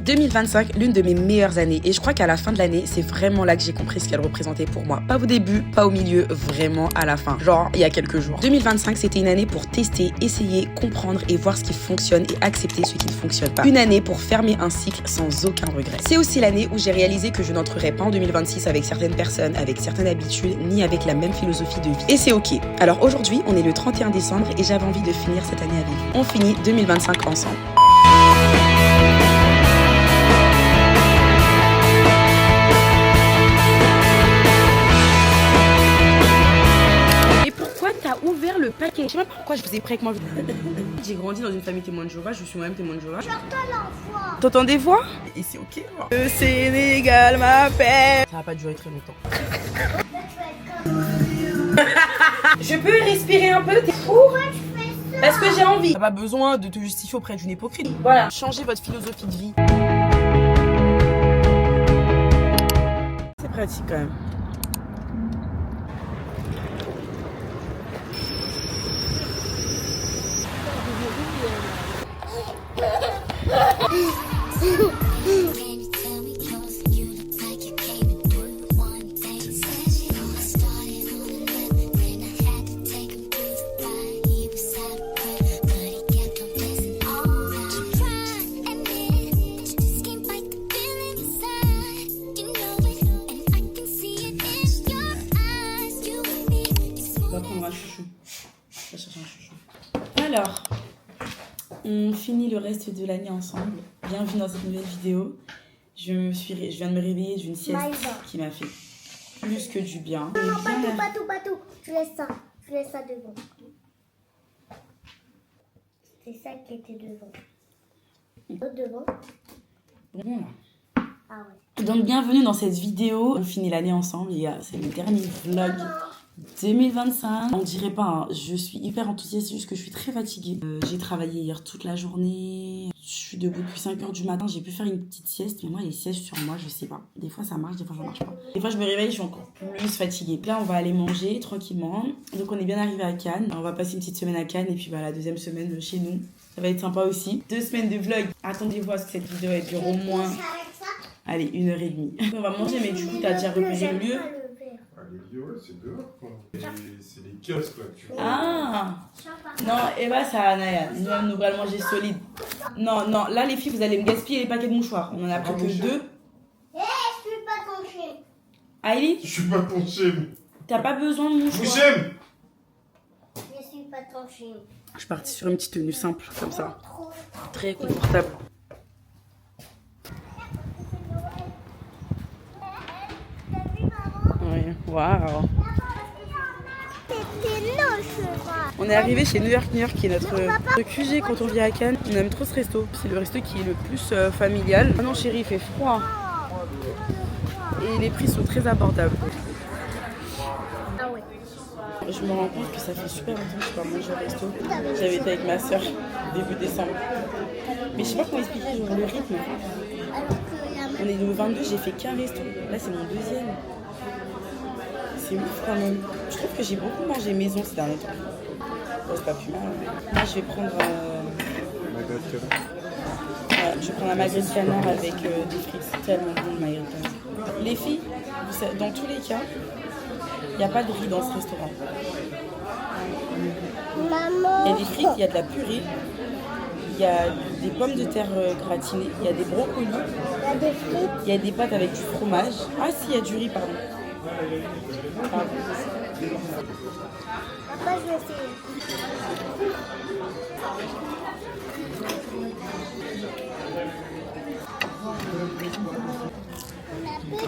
2025, l'une de mes meilleures années. Et je crois qu'à la fin de l'année, c'est vraiment là que j'ai compris ce qu'elle représentait pour moi. Pas au début, pas au milieu, vraiment à la fin. Genre, il y a quelques jours. 2025, c'était une année pour tester, essayer, comprendre et voir ce qui fonctionne et accepter ce qui ne fonctionne pas. Une année pour fermer un cycle sans aucun regret. C'est aussi l'année où j'ai réalisé que je n'entrerai pas en 2026 avec certaines personnes, avec certaines habitudes, ni avec la même philosophie de vie. Et c'est ok. Alors aujourd'hui, on est le 31 décembre et j'avais envie de finir cette année avec vous. On finit 2025 ensemble. Ouvert le paquet. Je sais même pas pourquoi je vous ai pris avec moi. J'ai grandi dans une famille témoin de Jéhovah, je suis moi-même témoin de Jéhovah. J'entends la voix. T'entends des voix? Et c'est ok. Le Sénégal m'appelle. Ça va pas durer très longtemps. Je peux respirer un peu? T'es fou? Parce que j'ai envie. T'as pas besoin de te justifier auprès d'une hypocrite. Voilà. Changez votre philosophie de vie. C'est pratique quand même. Alors, on finit le reste de l'année ensemble. Bienvenue dans cette nouvelle vidéo. Je viens de me réveiller d'une sieste qui m'a fait plus que du bien. Non, bateau. Je laisse ça devant. C'est ça qui était devant. Devant. Bon là. Ah ouais. Donc bienvenue dans cette vidéo. On finit l'année ensemble, les gars. C'est le dernier vlog 2025. On dirait pas, hein. Je suis hyper enthousiaste, c'est juste que je suis très fatiguée. J'ai travaillé hier toute la journée. Je suis debout depuis 5h du matin. J'ai pu faire une petite sieste, mais moi les siestes sur moi, je sais pas. Des fois ça marche, des fois ça marche pas. Des fois je me réveille, je suis encore plus fatiguée. Là on va aller manger tranquillement. Donc on est bien arrivé à Cannes. On va passer une petite semaine à Cannes et puis la deuxième semaine chez nous. Ça va être sympa aussi. 2 semaines de vlog. Attendez-vous à ce que cette vidéo elle dure au moins, allez, 1h30. On va manger, mais du coup t'as déjà repéré le lieu. Les lieux, ouais, c'est dehors, quoi. C'est les kiosques, là, tu vois. Ah non, Eva, ça, Naya, nous allons manger solide. Non, là, les filles, vous allez me gaspiller les paquets de mouchoirs. On en a pris que 2. Je suis pas ton chien. Aïli, Je suis pas ton chien. t'as pas besoin de mouchoirs. Bouchem. Je suis pas ton chien. Je suis partie sur une petite tenue simple, comme ça. Très confortable. Ouais, waouh. On est arrivé chez New York, qui est notre QG quand on vient à Cannes. On aime trop ce resto. C'est le resto qui est le plus familial. Ah non chérie, il fait froid. Et les prix sont très abordables. Ah ouais. Je me rends compte que ça fait super longtemps que je suis pas mangé au resto. J'avais été avec ma soeur début décembre. Mais je sais pas comment expliquer genre, le rythme. On est le 22, j'ai fait qu'un resto. Là c'est mon 2e. C'est ouf quand même. Je trouve que j'ai beaucoup mangé maison ces derniers temps. Bon, c'est pas plus mal. Là je vais prendre je vais prendre un magret de canard avec des frites. C'est tellement bon le magret de canard. Les filles, dans tous les cas, il n'y a pas de riz dans ce restaurant. Maman. Il y a des frites, il y a de la purée, il y a des pommes de terre gratinées, il y a des brocolis, Il y a des frites. il y a des pâtes avec du fromage. Ah si, il y a du riz, pardon. Papa, je vais essayer.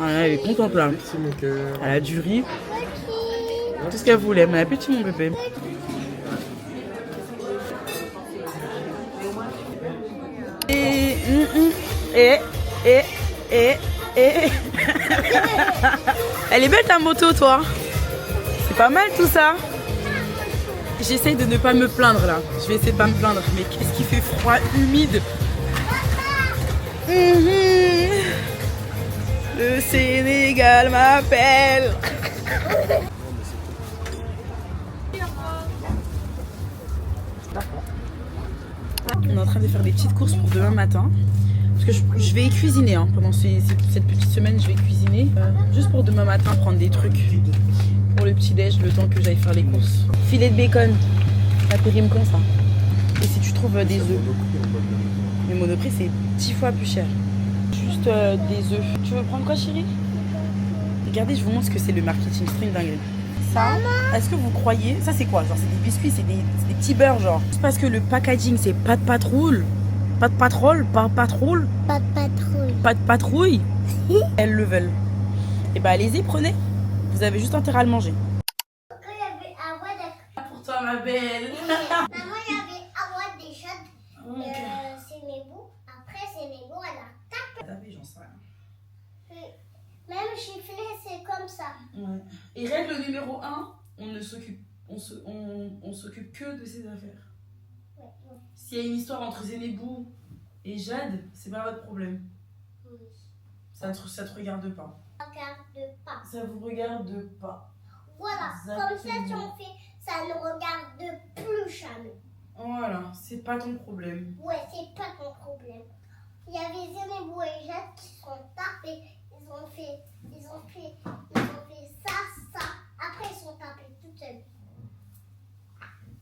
Ah, elle est contente là. Elle a du riz. Tout ce qu'elle voulait. Mais appétit mon bébé. Elle est belle ta moto toi. C'est pas mal tout ça. J'essaye de ne pas me plaindre là. Je vais essayer de pas me plaindre. Mais qu'est-ce qui fait froid, humide. Le Sénégal m'appelle. On est en train de faire des petites courses pour demain matin. Parce que je vais cuisiner hein. Pendant cette petite semaine, je vais cuisiner. Juste pour demain matin, prendre des trucs pour le petit-déj, le temps que j'aille faire les courses. Filet de bacon, ça périme quand ça? Et si tu trouves des œufs, le Monoprix c'est 10 fois plus cher. Juste des œufs. Tu veux prendre quoi chérie? Regardez, je vous montre ce que c'est le marketing, c'est une dinguerie. Ça, est-ce que vous croyez, ça c'est quoi? Genre c'est des biscuits, c'est des petits beurres genre. Juste parce que le packaging c'est pas de patrouille. Pas de patrouille, pas de patrouille. Pas de patrouille. Pas de patrouille. Elles le veulent. Et bah allez-y, prenez. Vous avez juste intérêt à le manger. Quand il y avait Awa Pour toi ma belle. Maman, il y avait Awa déjà. C'est Mébou. Après, c'est Mébou, elle a tapé. J'en sais rien. Même chifflé, c'est comme ça. Ouais. Et règle numéro 1, on ne s'occupe on s'occupe que de ses affaires. Ouais. S'il y a une histoire entre Zénébou et Jade, c'est pas votre problème. Oui. Ça te regarde pas. Regarde pas. Ça vous regarde pas. Voilà. Exactement. Comme ça, si on fait, ça ne regarde plus jamais. Voilà, c'est pas ton problème. Ouais, c'est pas ton problème. Il y avait Zénébou et Jade qui sont tapés. Ils ont fait ça. Après, ils sont tapés toutes seules.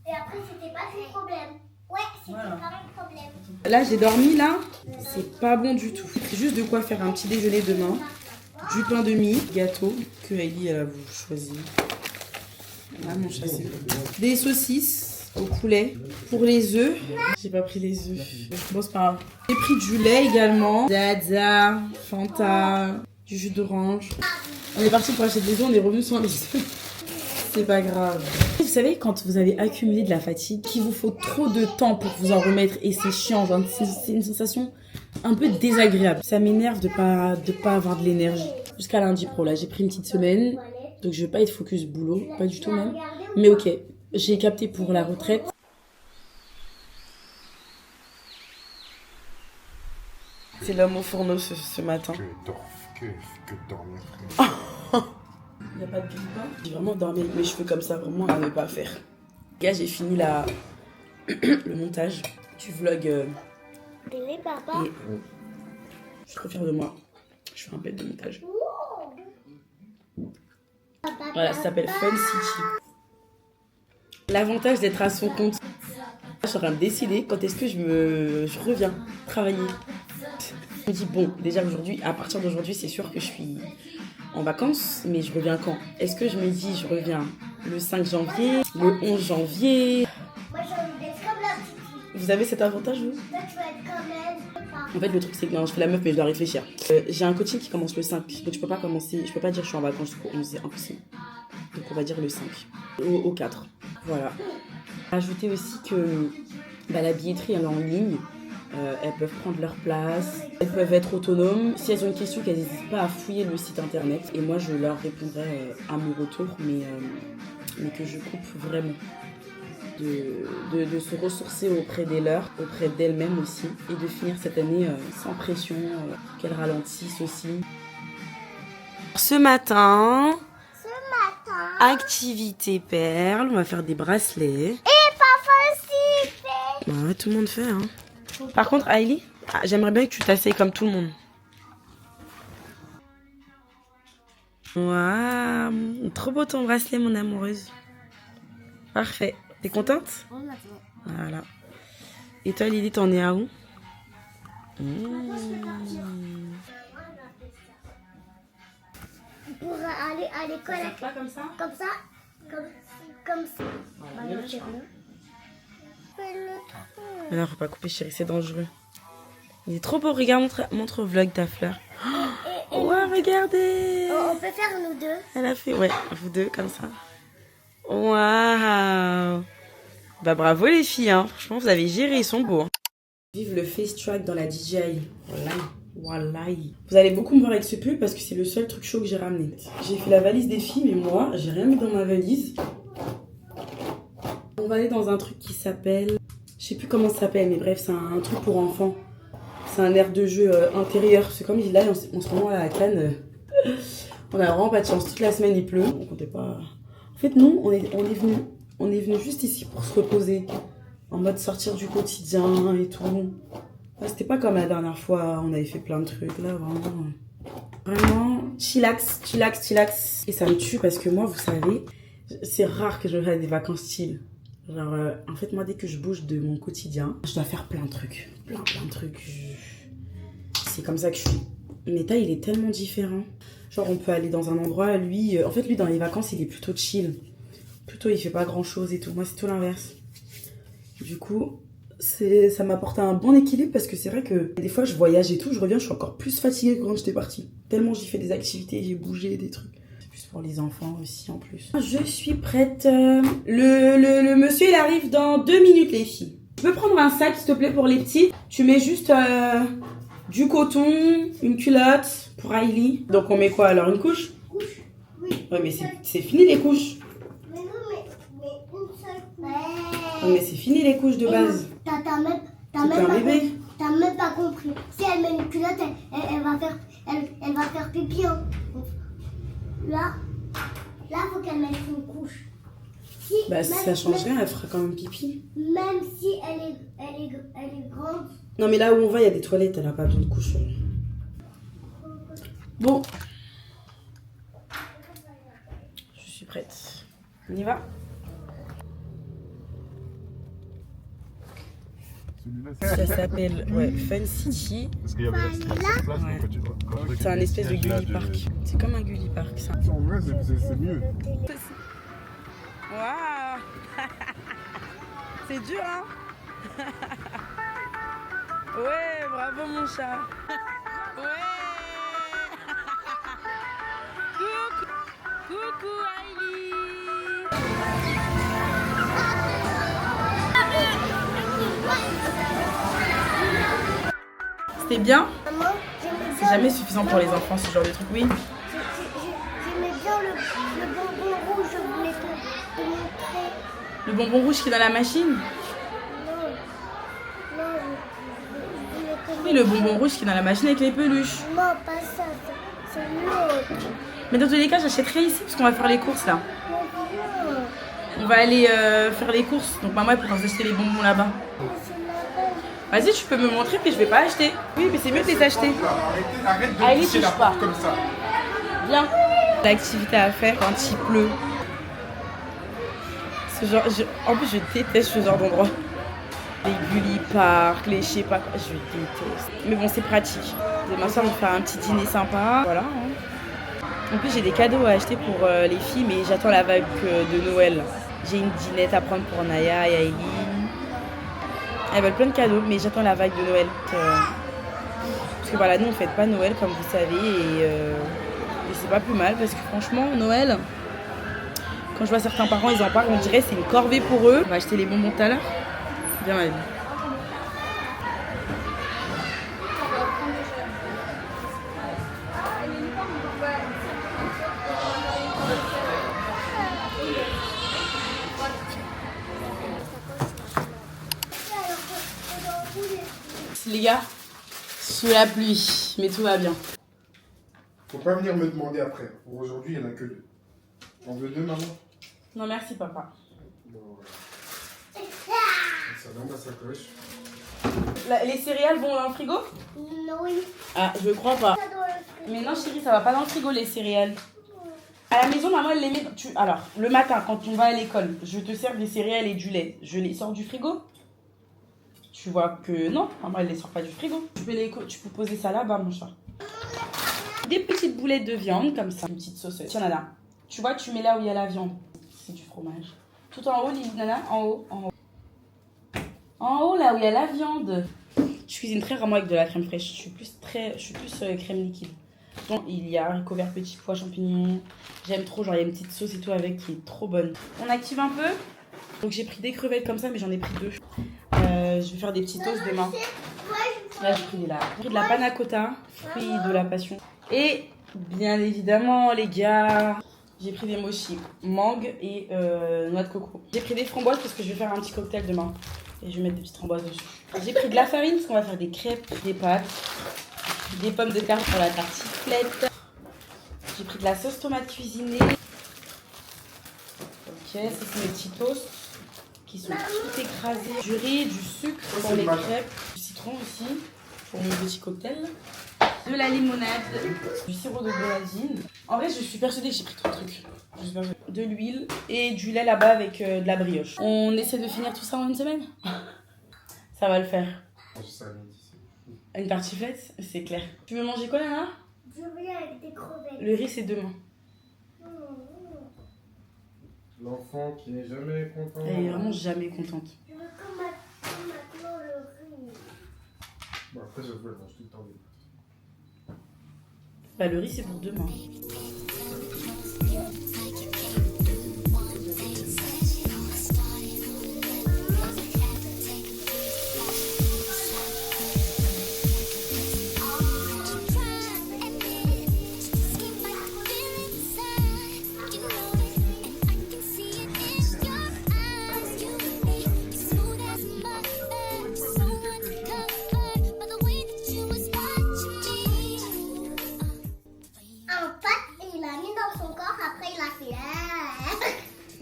Et après, c'était pas ton problème. Ouais, c'était Voilà. pas mon problème. Là, j'ai dormi là. C'est pas bon du tout. C'est juste de quoi faire un petit déjeuner demain. Du pain de mie, gâteau que Ellie elle a choisi. Là, mon chat, c'est des saucisses au poulet. Pour les œufs, j'ai pas pris les œufs. Bon, c'est pas grave. J'ai pris du lait également. Dada, Fanta, du jus d'orange. On est parti pour acheter des œufs, on est revenu sans les œufs. C'est pas grave. Vous savez, quand vous avez accumulé de la fatigue, qu'il vous faut trop de temps pour vous en remettre et c'est chiant, genre, c'est une sensation un peu désagréable. Ça m'énerve de pas avoir de l'énergie. Jusqu'à lundi pro, là, j'ai pris une petite semaine, donc je vais pas être focus boulot, pas du tout même. Mais ok, j'ai capté pour la retraite. C'est l'homme au fourneau ce matin. Que dormir. Il n'y a pas de grille-pain. J'ai vraiment dormi avec mes cheveux comme ça, vraiment à ne pas faire. Les gars, j'ai fini le montage du vlog. Bébé, papa. Et je suis trop fière de moi. Je fais un bête de montage. Voilà, ça s'appelle Fun City. L'avantage d'être à son compte. Je suis en train de décider quand est-ce que je reviens travailler. Je me dis, bon, déjà aujourd'hui, à partir d'aujourd'hui, c'est sûr que je suis en vacances, mais je reviens quand? Est-ce que je me dis, je reviens le 5 janvier, le 11 janvier? Moi, j'ai envie d'être comme la petite. Vous avez cet avantage, vous? Toi, tu vas être comme elle. En fait, le truc, c'est que non, je fais la meuf, mais je dois réfléchir. J'ai un coaching qui commence le 5, donc je peux pas commencer, je peux pas dire que je suis en vacances jusqu'au 11, c'est impossible. Donc on va dire le 5, au 4. Voilà. Ajouter aussi que la billetterie, elle est en ligne. Elles peuvent prendre leur place, elles peuvent être autonomes. Si elles ont une question, qu'elles n'hésitent pas à fouiller le site internet. Et moi, je leur répondrai à mon retour, mais que je coupe vraiment de se ressourcer auprès des leurs, auprès d'elles-mêmes aussi, et de finir cette année sans pression, qu'elles ralentissent aussi. Ce matin, activité perle, on va faire des bracelets. Et papa aussi fait. Bah ouais, tout le monde fait, hein. Par contre, Aïli, j'aimerais bien que tu t'asseyes comme tout le monde. Waouh, trop beau ton bracelet, mon amoureuse. Parfait. T'es contente? Voilà. Et toi, Lily, t'en es à où? Pour aller à l'école. Pas comme ça? Comme ça. Comme ça. Mais non, faut pas couper, chérie, c'est dangereux. Il est trop beau, regarde, montre au vlog ta fleur. Oh, ouais, regardez! On peut faire nous deux. Elle a fait, ouais, vous deux, comme ça. Waouh! Bah bravo les filles, hein. Franchement, vous avez géré, ils sont beaux. Hein. Vive le face track dans la DJI. Voilà. Vous allez beaucoup me voir avec ce pull parce que c'est le seul truc chaud que j'ai ramené. J'ai fait la valise des filles, mais moi, j'ai rien mis dans ma valise. On va aller dans un truc qui s'appelle... Je sais plus comment ça s'appelle, mais bref, c'est un truc pour enfants. C'est un aire de jeu intérieur. C'est comme là, en ce moment, à Cannes, on a vraiment pas de chance. Toute la semaine, il pleut. On comptait pas... En fait, nous, on est venu juste ici pour se reposer. En mode sortir du quotidien et tout. Ouais, c'était pas comme la dernière fois, on avait fait plein de trucs. Là, vraiment, chillax, chillax, chillax. Et ça me tue parce que moi, vous savez, c'est rare que je fasse des vacances style. Genre, en fait, moi, dès que je bouge de mon quotidien, je dois faire plein de trucs. Plein de trucs. C'est comme ça que je suis. Mais il est tellement différent. Genre, on peut aller dans un endroit, lui... en fait, lui, dans les vacances, il est plutôt chill. Plutôt, il fait pas grand-chose et tout. Moi, c'est tout l'inverse. Du coup, ça m'apporte un bon équilibre parce que c'est vrai que des fois, je voyage et tout, je reviens, je suis encore plus fatiguée que quand j'étais partie. Tellement j'ai fait des activités, j'ai bougé, des trucs. C'est plus pour les enfants aussi, en plus. Je suis prête. Le monsieur, il arrive dans 2 minutes, les filles. Tu peux prendre un sac, s'il te plaît, pour les petits. Tu mets juste du coton, une culotte pour Hailey. Donc, on met quoi alors? Une couche? Couche, oui. Ouais, mais c'est fini les couches. Mais non, mais une seule. Ouais, mais c'est fini les couches de base. T'as même pas compris. Si elle met une culotte, elle va faire pipi. Hein. Là, faut qu'elle mette une couche. Si, Bah, si ça change rien, elle fera quand même pipi. Même si elle est grande. Non, mais là où on va, il y a des toilettes, elle a pas besoin de couche. Bon. Je suis prête. On y va? Ça s'appelle Fun City. Parce qu'il y avait la place, Ouais. en fait, tu vois. C'est un espèce de Gulli Park. C'est comme un Gulli Park, ça. En vrai, c'est mieux. Waouh. C'est dur, hein. Ouais, bravo mon chat. Ouais. Coucou Hailey. C'était bien? Maman, C'est jamais suffisant pour les enfants ce genre de truc, oui. j'aimais bien le bonbon rouge, je voulais te montrer. Le bonbon rouge qui est dans la machine? Non, je voulais te Oui, le bonbon rouge qui est dans la machine avec les peluches. Non, pas ça, c'est l'autre. Mais dans tous les cas, j'achèterai ici parce qu'on va faire les courses là. Non. On va aller faire les courses. Donc maman elle pourra acheter les bonbons là-bas. Vas-y, tu peux me montrer puis je vais pas acheter. Oui, mais c'est mieux de les acheter. Arrête de Hailey, pousser la touche pas. porte comme ça. Viens. L'activité à faire quand il pleut. Ce genre, en plus, je déteste ce genre d'endroit. Les Gulli Park, les je sais pas quoi, je déteste. Mais bon, c'est pratique. Demain soir, on va faire un petit dîner sympa. Voilà. Hein. En plus, j'ai des cadeaux à acheter pour les filles, mais j'attends la vague de Noël. J'ai une dînette à prendre pour Naya et Hailey. Elles veulent plein de cadeaux, mais j'attends la vague de Noël. Parce que voilà, nous on fête pas Noël comme vous savez et c'est pas plus mal parce que franchement Noël, quand je vois certains parents ils en parlent, on dirait c'est une corvée pour eux. On va acheter les bonbons tout à l'heure. Viens ma vie. Les gars, sous la pluie, mais tout va bien. Faut pas venir me demander après. Pour aujourd'hui, il n'y en a que 2. On veut 2, maman? Non merci papa. Bon, voilà. Ça dans ma sacoche. Les céréales vont dans le frigo? Non, oui. Ah, je crois pas. Mais non chérie, ça va pas dans le frigo les céréales. À la maison, maman elle les met... Alors, le matin quand on va à l'école, je te sers des céréales et du lait. Je les sors du frigo? Tu vois que non, maman elle les sort pas du frigo. Tu peux poser ça là-bas mon chat. Des petites boulettes de viande comme ça. Une petite sauce. Tiens Nana, tu vois tu mets là où il y a la viande. C'est du fromage. Tout en haut Nana, en haut. En haut là où il y a la viande. Je cuisine très rarement avec de la crème fraîche. Je suis plus crème liquide. Donc il y a haricots verts, petits pois, champignons. J'aime trop, genre il y a une petite sauce et tout avec qui est trop bonne. On active un peu. Donc j'ai pris des crevettes comme ça mais j'en ai pris 2. Je vais faire des petits toasts demain. Là j'ai pris de la panna cotta, fruits de la passion. Et bien évidemment les gars, j'ai pris des mochis, mangue et noix de coco. J'ai pris des framboises parce que je vais faire un petit cocktail demain. Et je vais mettre des petites framboises dessus. J'ai pris de la farine parce qu'on va faire des crêpes, des pâtes, des pommes de terre pour la tartiflette. J'ai pris de la sauce tomate cuisinée. Ok, ça c'est mes petits toasts qui sont tout écrasés. Du riz, du sucre pour les crêpes, du citron citron aussi pour mon petit cocktail. De la limonade, du sirop de grenadine. En vrai, je suis persuadée que j'ai pris trop de trucs. De l'huile et du lait là-bas avec de la brioche. On essaie de finir tout ça en une semaine. Ça va le faire. Une tartiflette, c'est clair. Tu veux manger quoi, Nana? Je viens avec des crevettes. Le riz, c'est demain. L'enfant qui n'est jamais content. Elle est vraiment jamais contente. Je veux comme maintenant le riz. Bon, après, je veux, elle mange tout le temps des pâtes. Bah, le riz, c'est pour demain.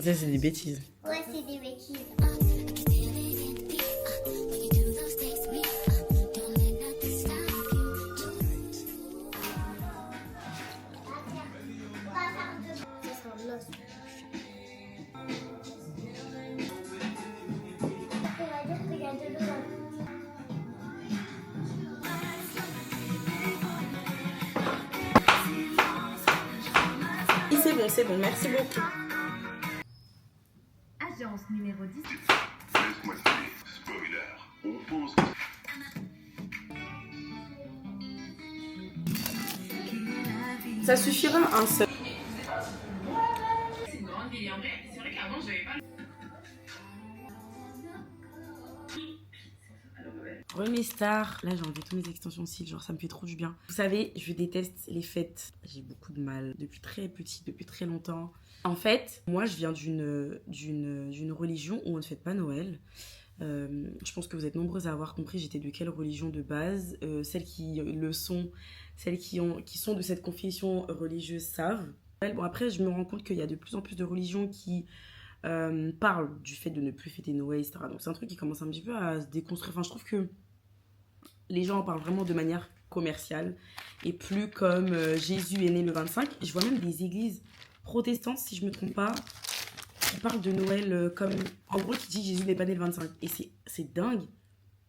Ça, c'est des bêtises. Ouais, c'est des bêtises. C'est bon, merci beaucoup. Agence numéro 10. Spoiler, on pense. Ça suffira un seul. C'est une grande ville. En vrai, c'est vrai qu'avant, je n'avais pas. Ouais, mes stars. Là, j'ai enlevé toutes mes extensions de cils, genre ça me fait trop du bien. Vous savez, je déteste les fêtes. J'ai beaucoup de mal depuis très petit, depuis très longtemps. En fait, moi, je viens d'une religion où on ne fête pas Noël. Je pense que vous êtes nombreuses à avoir compris j'étais de quelle religion de base. Celles qui le sont, celles qui sont de cette confession religieuse savent. Bon, après, je me rends compte qu'il y a de plus en plus de religions qui parlent du fait de ne plus fêter Noël, etc. Donc c'est un truc qui commence un petit peu à se déconstruire. Enfin, je trouve que les gens en parlent vraiment de manière commerciale et plus comme Jésus est né le 25. Je vois même des églises protestantes, si je me trompe pas, qui parlent de Noël comme... En gros, qui dit Jésus n'est pas né le 25. Et c'est dingue.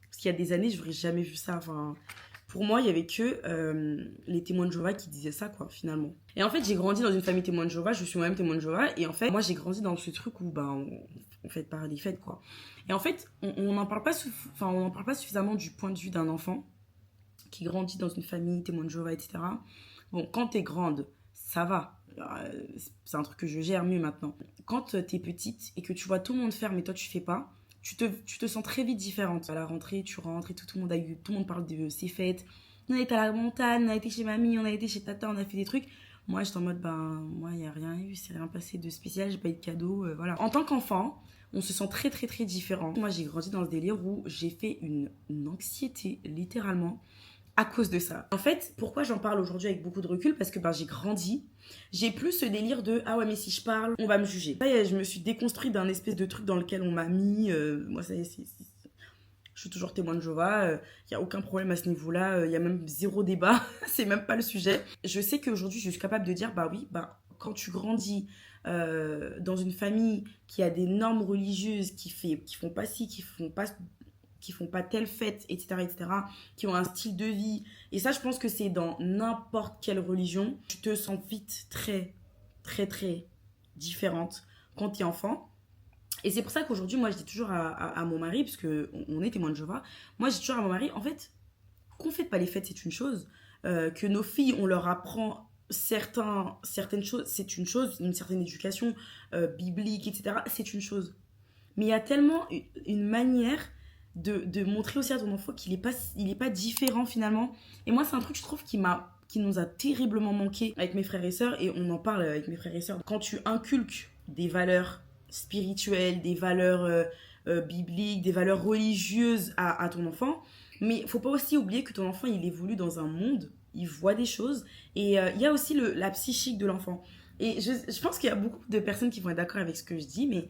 Parce qu'il y a des années, je n'aurais jamais vu ça. Enfin, pour moi, il y avait que les témoins de Jéhovah qui disaient ça, quoi, finalement. Et en fait, j'ai grandi dans une famille témoin de Jéhovah. Je suis moi-même témoin de Jéhovah. Et en fait, moi, j'ai grandi dans ce truc où on fête pas les fêtes, quoi. Et en fait, on n'en parle pas suffisamment du point de vue d'un enfant qui grandit dans une famille témoin de Jéhovah, etc. Bon, quand t'es grande, ça va. C'est un truc que je gère mieux maintenant. Quand t'es petite et que tu vois tout le monde faire, mais toi, tu fais pas, tu te sens très vite différente. À la rentrée, tu rentres et tout le monde parle de ses fêtes. On a été à la montagne, on a été chez mamie, on a été chez tata, on a fait des trucs. Moi, j'étais en mode, moi, il n'y a rien eu, c'est rien passé de spécial, j'ai pas eu de cadeau, voilà. En tant qu'enfant, on se sent très, très, très différent. Moi, j'ai grandi dans ce délire où j'ai fait une anxiété, littéralement, à cause de ça. En fait, pourquoi j'en parle aujourd'hui avec beaucoup de recul? Parce que j'ai grandi, j'ai plus ce délire de « Ah ouais, mais si je parle, on va me juger ». Ça y est, je me suis déconstruite d'un espèce de truc dans lequel on m'a mis. Moi, ça y est, je suis toujours témoin de Jéhovah, il n'y a aucun problème à ce niveau-là, il y a même zéro débat, c'est même pas le sujet. Je sais qu'aujourd'hui, je suis capable de dire, quand tu grandis dans une famille qui a des normes religieuses, qui font pas ci, qui font pas telle fête, etc., etc., qui ont un style de vie, et ça, je pense que c'est dans n'importe quelle religion, tu te sens vite très, très, très différente quand tu es enfant. Et c'est pour ça qu'aujourd'hui, moi, je dis toujours à mon mari, parce qu'on est témoin de Jéhovah, moi, je dis toujours à mon mari, en fait, qu'on ne fête pas les fêtes, c'est une chose. Que nos filles, on leur apprend certaines choses, c'est une chose. Une certaine éducation biblique, etc., c'est une chose. Mais il y a tellement une manière de montrer aussi à ton enfant qu'il est pas différent, finalement. Et moi, c'est un truc, je trouve, qui nous a terriblement manqué avec mes frères et sœurs, et on en parle avec mes frères et sœurs. Quand tu inculques des valeurs spirituelles, des valeurs bibliques, des valeurs religieuses à ton enfant, mais il faut pas aussi oublier que ton enfant, il évolue dans un monde, il voit des choses, et il y a aussi la psychique de l'enfant. Et je pense qu'il y a beaucoup de personnes qui vont être d'accord avec ce que je dis, mais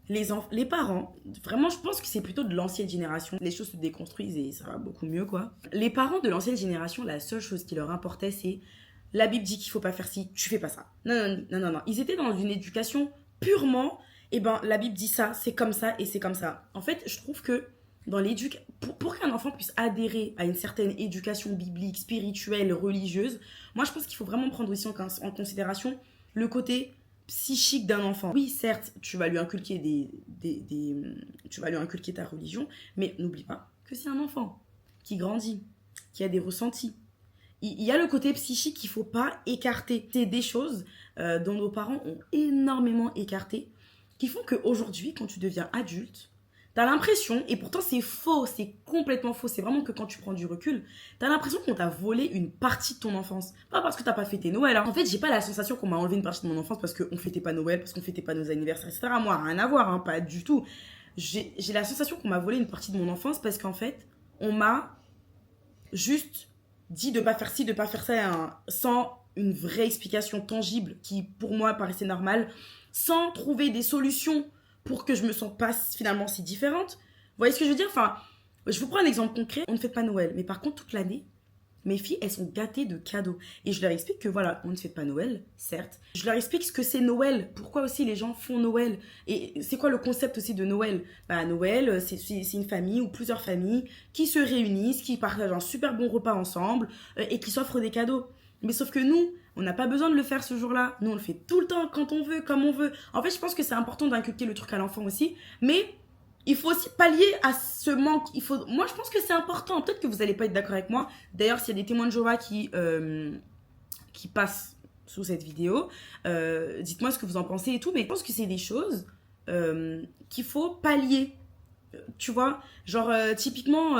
les parents, vraiment, je pense que c'est plutôt de l'ancienne génération. Les choses se déconstruisent et ça va beaucoup mieux, quoi. Les parents de l'ancienne génération, la seule chose qui leur importait, c'est la Bible dit qu'il faut pas faire ci, tu fais pas ça. Non, non, non, non, non. Ils étaient dans une éducation purement, la Bible dit ça, c'est comme ça et c'est comme ça. En fait, je trouve que dans pour qu'un enfant puisse adhérer à une certaine éducation biblique, spirituelle, religieuse, moi, je pense qu'il faut vraiment prendre aussi en considération le côté psychique d'un enfant. Oui, certes, tu vas lui inculquer tu vas lui inculquer ta religion, mais n'oublie pas que c'est un enfant qui grandit, qui a des ressentis. Il y a le côté psychique qu'il ne faut pas écarter. C'est des choses dont nos parents ont énormément écarté, qui font qu'aujourd'hui, quand tu deviens adulte, t'as l'impression, et pourtant c'est faux, c'est complètement faux, c'est vraiment que quand tu prends du recul, t'as l'impression qu'on t'a volé une partie de ton enfance. Pas parce que t'as pas fêté Noël, hein. En fait, j'ai pas la sensation qu'on m'a enlevé une partie de mon enfance parce qu'on fêtait pas Noël, parce qu'on fêtait pas nos anniversaires, etc. Moi, rien à voir, hein, pas du tout. J'ai la sensation qu'on m'a volé une partie de mon enfance parce qu'en fait, on m'a juste dit de pas faire ci, de pas faire ça, hein, sans une vraie explication tangible qui, pour moi, paraissait normale, sans trouver des solutions pour que je me sente pas finalement si différente. Vous voyez ce que je veux dire? Enfin, je vous prends un exemple concret. On ne fête pas Noël, mais par contre, toute l'année, mes filles, elles sont gâtées de cadeaux. Et je leur explique que voilà, on ne fête pas Noël, certes. Je leur explique ce que c'est Noël. Pourquoi aussi les gens font Noël. Et c'est quoi le concept aussi de Noël? Noël, c'est une famille ou plusieurs familles qui se réunissent, qui partagent un super bon repas ensemble et qui s'offrent des cadeaux. Mais sauf que nous, on n'a pas besoin de le faire ce jour-là. Nous, on le fait tout le temps, quand on veut, comme on veut. En fait, je pense que c'est important d'inculquer le truc à l'enfant aussi. Mais il faut aussi pallier à ce manque. Moi, je pense que c'est important. Peut-être que vous n'allez pas être d'accord avec moi. D'ailleurs, s'il y a des témoins de Jéhovah qui passent sous cette vidéo, dites-moi ce que vous en pensez et tout. Mais je pense que c'est des choses qu'il faut pallier. Tu vois, genre, typiquement,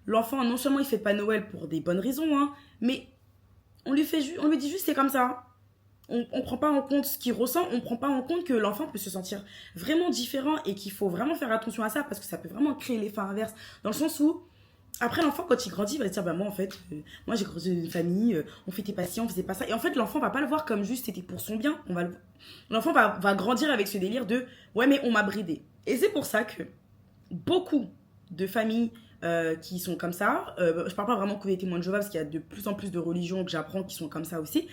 l'enfant, non seulement il ne fait pas Noël pour des bonnes raisons, hein, mais on lui dit juste c'est comme ça. On prend pas en compte ce qu'il ressent, on prend pas en compte que l'enfant peut se sentir vraiment différent et qu'il faut vraiment faire attention à ça parce que ça peut vraiment créer l'effet inverse. Dans le sens où, après l'enfant, quand il grandit, il va se dire moi en fait, moi j'ai grandi dans une famille, on fêtait pas ci, on faisait pas ça. Et en fait, l'enfant va pas le voir comme juste c'était pour son bien. L'enfant va grandir avec ce délire de ouais, mais on m'a bridé. Et c'est pour ça que beaucoup de familles qui sont comme ça, je parle pas vraiment que des témoins de Jéhovah parce qu'il y a de plus en plus de religions que j'apprends qui sont comme ça aussi.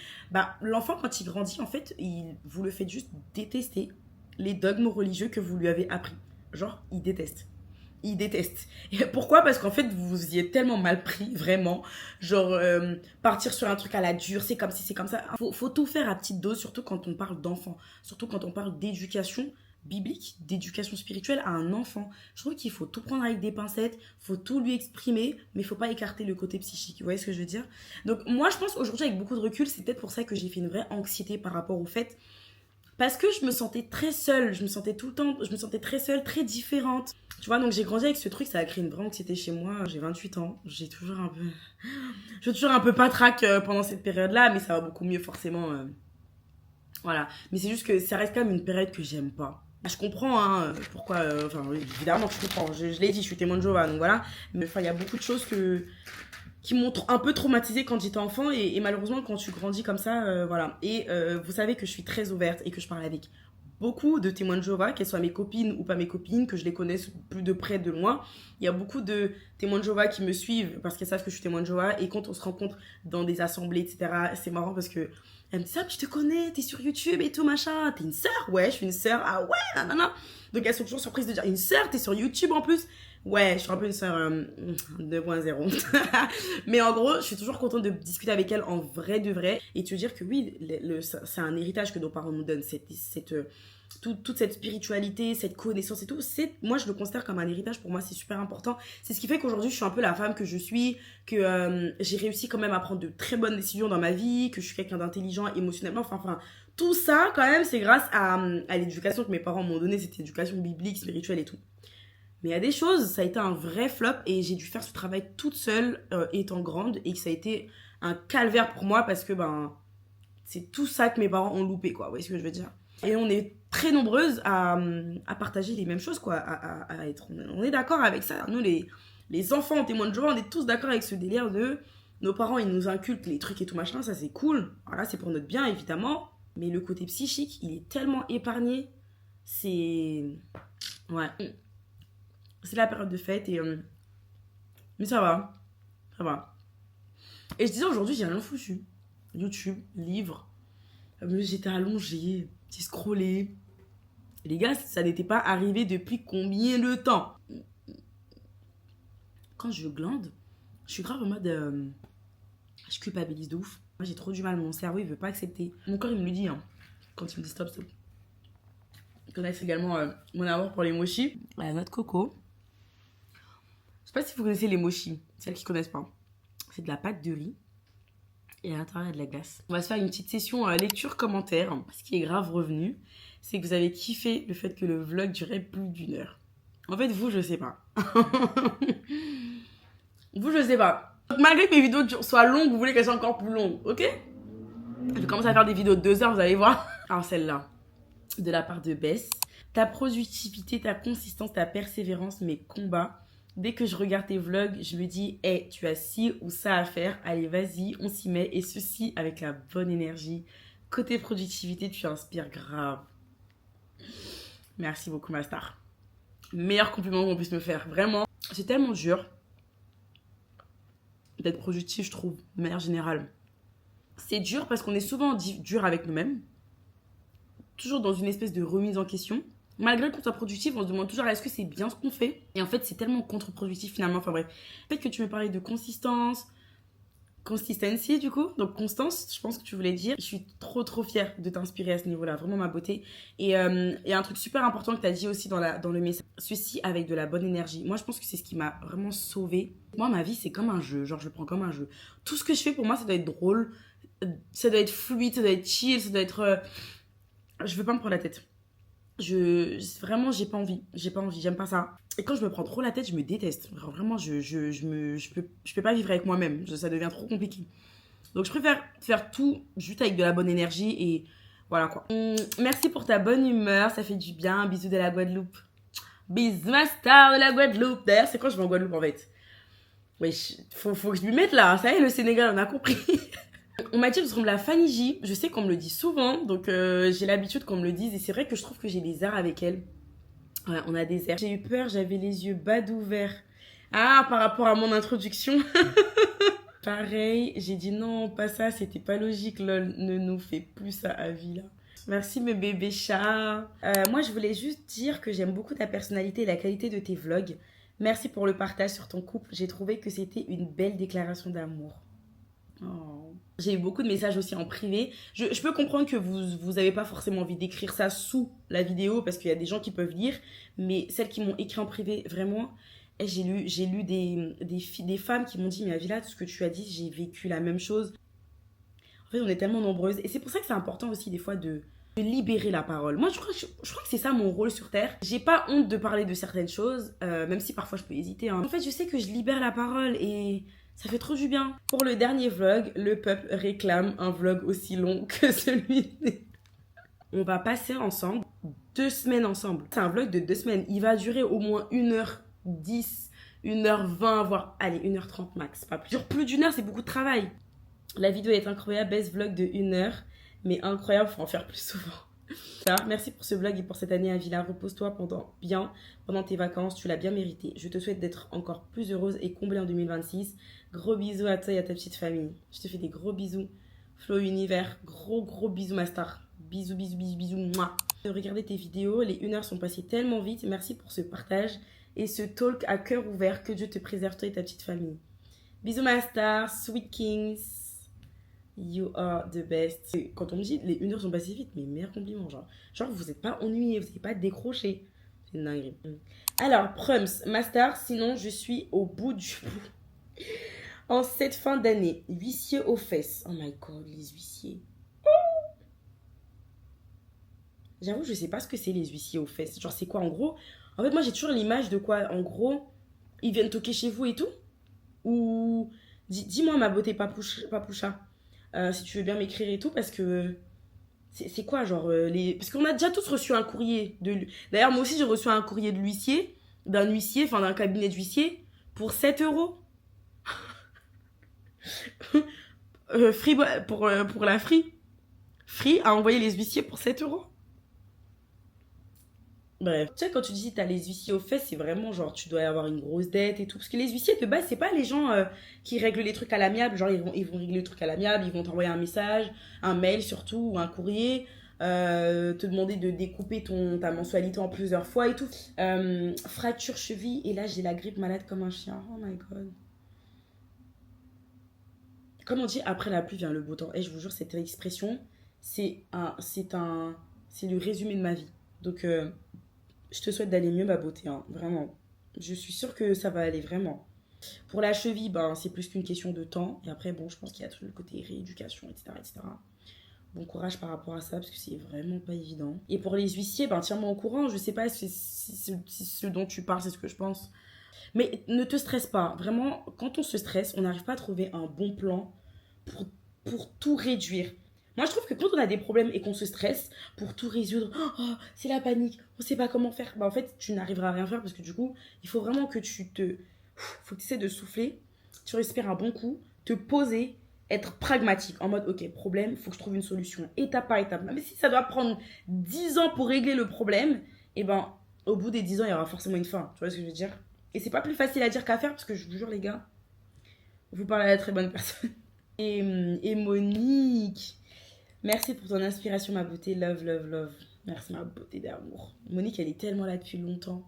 L'enfant quand il grandit en fait vous le faites juste détester les dogmes religieux que vous lui avez appris. Genre il déteste. Et pourquoi? Parce qu'en fait vous y êtes tellement mal pris, vraiment, genre partir sur un truc à la dure, c'est comme si c'est comme ça. Faut tout faire à petite dose, surtout quand on parle d'enfants, surtout quand on parle d'éducation biblique, d'éducation spirituelle à un enfant. Je trouve qu'il faut tout prendre avec des pincettes, faut tout lui exprimer, mais il faut pas écarter le côté psychique. Vous voyez ce que je veux dire? Donc moi je pense aujourd'hui avec beaucoup de recul, c'est peut-être pour ça que j'ai fait une vraie anxiété par rapport au fait, parce que je me sentais très seule, je me sentais très seule, très différente. Tu vois, donc j'ai grandi avec ce truc, ça a créé une vraie anxiété chez moi. J'ai 28 ans, je suis toujours un peu patraque pendant cette période-là, mais ça va beaucoup mieux forcément. Voilà, mais c'est juste que ça reste quand même une période que j'aime pas. Je comprends pourquoi, évidemment que je comprends, je l'ai dit, je suis témoin de Jéhovah, donc voilà. Mais il y a beaucoup de choses qui m'ont un peu traumatisée quand j'étais enfant et malheureusement quand tu grandis comme ça, voilà. Et vous savez que je suis très ouverte et que je parle avec beaucoup de témoins de Jéhovah, qu'elles soient mes copines ou pas mes copines, que je les connaisse plus de près, de loin. Il y a beaucoup de témoins de Jéhovah qui me suivent parce qu'elles savent que je suis témoin de Jéhovah et quand on se rencontre dans des assemblées, etc., c'est marrant parce que elle me dit ça, je te connais, t'es sur YouTube et tout, machin. T'es une sœur? Ouais, je suis une sœur. Ah ouais, nanana. Donc elles sont toujours surprises de dire une sœur, t'es sur YouTube en plus? Ouais, je suis un peu une sœur 2.0. Mais en gros, je suis toujours contente de discuter avec elle en vrai de vrai et de te dire que oui, c'est un héritage que nos parents nous donnent, toute cette spiritualité, cette connaissance et tout, moi je le considère comme un héritage. Pour moi c'est super important, c'est ce qui fait qu'aujourd'hui je suis un peu la femme que je suis, que j'ai réussi quand même à prendre de très bonnes décisions dans ma vie, que je suis quelqu'un d'intelligent émotionnellement, enfin tout ça quand même c'est grâce à l'éducation que mes parents m'ont donnée, cette éducation biblique, spirituelle et tout. Mais il y a des choses, ça a été un vrai flop et j'ai dû faire ce travail toute seule étant grande et que ça a été un calvaire pour moi parce que c'est tout ça que mes parents ont loupé, quoi, vous voyez ce que je veux dire. Et on est très nombreuses à partager les mêmes choses, quoi, on est d'accord avec ça. Nous, les enfants témoins de Jéhovah, on est tous d'accord avec ce délire de nos parents, ils nous inculquent les trucs et tout machin, ça c'est cool. Voilà, c'est pour notre bien, évidemment. Mais le côté psychique, il est tellement épargné, c'est Ouais. C'est la période de fête et... mais ça va. Ça va. Et je disais aujourd'hui, j'ai rien foutu. YouTube, livre. J'étais allongée, j'ai scrollé. Les gars, ça n'était pas arrivé depuis combien de temps? Quand je glande, je suis grave en mode... je culpabilise de ouf. Moi, j'ai trop du mal. Mon cerveau, il veut pas accepter. Mon corps, il me le dit. Hein, quand il me dit stop, stop. Ils connaissent également mon amour pour les mochis. La noix de coco. Je sais pas si vous connaissez les mochis. Celles qui connaissent pas. C'est de la pâte de riz. Et à l'intérieur, il y a de la glace. On va se faire une petite session lecture-commentaire. Ce qui est grave revenu, c'est que vous avez kiffé le fait que le vlog durait plus d'1 heure. En fait, vous, je sais pas. Vous, je sais pas. Donc, malgré que mes vidéos soient longues, vous voulez qu'elles soient encore plus longues, ok? Je vais commencer à faire des vidéos de 2 heures, vous allez voir. Alors, celle-là, de la part de Bess. Ta productivité, ta consistance, ta persévérance, mes combats. Dès que je regarde tes vlogs, je me dis, hey, tu as ci ou ça à faire. Allez, vas-y, on s'y met. Et ceci avec la bonne énergie. Côté productivité, tu inspires grave. Merci beaucoup, ma star. Meilleur compliment qu'on puisse me faire. Vraiment, c'est tellement dur d'être productif, je trouve, de manière générale. C'est dur parce qu'on est souvent dur avec nous-mêmes. Toujours dans une espèce de remise en question. Malgré qu'on soit productif, on se demande toujours est-ce que c'est bien ce qu'on fait? Et en fait, c'est tellement contre-productif finalement. Enfin bref. Peut-être que tu me parlais de consistance. Consistency du coup. Donc constance, je pense que tu voulais dire. Je suis trop fière de t'inspirer à ce niveau-là. Vraiment ma beauté. Et un truc super important que tu as dit aussi dans le message. Ceci avec de la bonne énergie. Moi, je pense que c'est ce qui m'a vraiment sauvée. Moi, ma vie, c'est comme un jeu. Genre, je le prends comme un jeu. Tout ce que je fais, pour moi, ça doit être drôle. Ça doit être fluide, ça doit être chill, ça doit être... Je veux pas me prendre la tête. Vraiment, j'ai pas envie, j'aime pas ça. Et quand je me prends trop la tête, je me déteste. Vraiment, je peux pas vivre avec moi-même. Ça devient trop compliqué. Donc, je préfère faire tout juste avec de la bonne énergie et voilà quoi. Merci pour ta bonne humeur, ça fait du bien. Bisous de la Guadeloupe. Bisous ma star de la Guadeloupe. D'ailleurs, c'est quand je vais en Guadeloupe en fait. Oui, faut que je m'y mette là. Ça y est, le Sénégal, on a compris. On m'a dit que je ressemble à Fanny J. Je sais qu'on me le dit souvent, donc j'ai l'habitude qu'on me le dise. Et c'est vrai que je trouve que j'ai des airs avec elle. Ouais, on a des airs. J'ai eu peur, j'avais les yeux bad ouverts. Ah, par rapport à mon introduction. Pareil, j'ai dit non, pas ça, c'était pas logique, lol. Ne nous fais plus ça à vie là. Merci mes bébés chats. Moi, je voulais juste dire que j'aime beaucoup ta personnalité et la qualité de tes vlogs. Merci pour le partage sur ton couple. J'ai trouvé que c'était une belle déclaration d'amour. Oh. J'ai eu beaucoup de messages aussi en privé. Je peux comprendre que vous avez pas forcément envie d'écrire ça sous la vidéo parce qu'il y a des gens qui peuvent lire. Mais celles qui m'ont écrit en privé, vraiment, j'ai lu des femmes qui m'ont dit « Mais Avila, tout ce que tu as dit, j'ai vécu la même chose. » En fait, on est tellement nombreuses. Et c'est pour ça que c'est important aussi des fois de libérer la parole. Moi, je crois que c'est ça mon rôle sur Terre. J'ai pas honte de parler de certaines choses, même si parfois je peux hésiter. Hein. En fait, je sais que je libère la parole et... ça fait trop du bien. Pour le dernier vlog, le peuple réclame un vlog aussi long que celui-ci. On va passer ensemble 2 semaines ensemble. C'est un vlog de 2 semaines. Il va durer au moins 1h10, 1h20, voire allez, 1h30 max. Pas plus. Sur plus d'1 heure, c'est beaucoup de travail. La vidéo est incroyable. Best vlog de 1 heure. Mais incroyable, faut en faire plus souvent. Merci pour ce vlog et pour cette année à Villa. Repose-toi pendant tes vacances. Tu l'as bien mérité. Je te souhaite d'être encore plus heureuse et comblée en 2026. Gros bisous à toi et à ta petite famille. Je te fais des gros bisous. Flow Univers. Gros bisous ma star. Bisous. Mouah. Regardez tes vidéos. Les 1 heure sont passées tellement vite. Merci pour ce partage et ce talk à cœur ouvert. Que Dieu te préserve toi et ta petite famille. Bisous ma star. Sweet Kings. You are the best. Quand on me dit les 1 heure sont passées vite, mais meilleur compliment. Genre vous n'êtes pas ennuyé, vous n'êtes pas décroché. C'est une dinguerie. Alors, Prums, ma star, sinon je suis au bout du bout. En cette fin d'année, huissier aux fesses. Oh my god, les huissiers. Oh, j'avoue, je sais pas ce que c'est les huissiers aux fesses. Genre, c'est quoi en gros? En fait, moi j'ai toujours l'image de quoi? En gros, ils viennent toquer chez vous et tout? Ou. Dis-moi, ma beauté papoucha. Si tu veux bien m'écrire et tout, parce que c'est quoi genre parce qu'on a déjà tous reçu un courrier d'ailleurs moi aussi j'ai reçu un courrier de l'huissier, d'un cabinet d'huissier pour 7 euros. Free pour la Free a envoyé les huissiers pour 7 euros. Bref, tu sais, quand tu dis t'as les huissiers aux fesses, c'est vraiment genre tu dois avoir une grosse dette et tout. Parce que les huissiers de base, c'est pas les gens qui règlent les trucs à l'amiable. Genre, ils vont régler le truc à l'amiable, ils vont t'envoyer un message, un mail surtout, ou un courrier, te demander de découper ta mensualité en plusieurs fois et tout. Fracture cheville, et là j'ai la grippe, malade comme un chien. Oh my god. Comme on dit, après la pluie vient le beau temps. Et je vous jure, cette expression, c'est le résumé de ma vie. Donc, je te souhaite d'aller mieux, ma beauté, hein, vraiment. Je suis sûre que ça va aller, vraiment. Pour la cheville, ben, c'est plus qu'une question de temps. Et après, bon, je pense qu'il y a tout le côté rééducation, etc., etc. Bon courage par rapport à ça, parce que c'est vraiment pas évident. Et pour les huissiers, ben, tiens-moi au courant. Je sais pas si ce dont tu parles, c'est ce que je pense. Mais ne te stresse pas. Vraiment, quand on se stresse, on n'arrive pas à trouver un bon plan pour tout réduire. Moi, je trouve que quand on a des problèmes et qu'on se stresse pour tout résoudre, oh, c'est la panique, on sait pas comment faire. Bah, en fait, tu n'arriveras à rien faire parce que du coup, il faut vraiment que faut que tu essaies de souffler, tu respires un bon coup, te poser, être pragmatique en mode, ok, problème, il faut que je trouve une solution étape par étape. Mais si ça doit prendre 10 ans pour régler le problème, et ben, au bout des 10 ans, il y aura forcément une fin. Tu vois ce que je veux dire? Et c'est pas plus facile à dire qu'à faire parce que je vous jure, les gars, vous parlez à la très bonne personne. Et Monique, merci pour ton inspiration, ma beauté. Love, love, love. Merci, ma beauté d'amour. Monique, elle est tellement là depuis longtemps.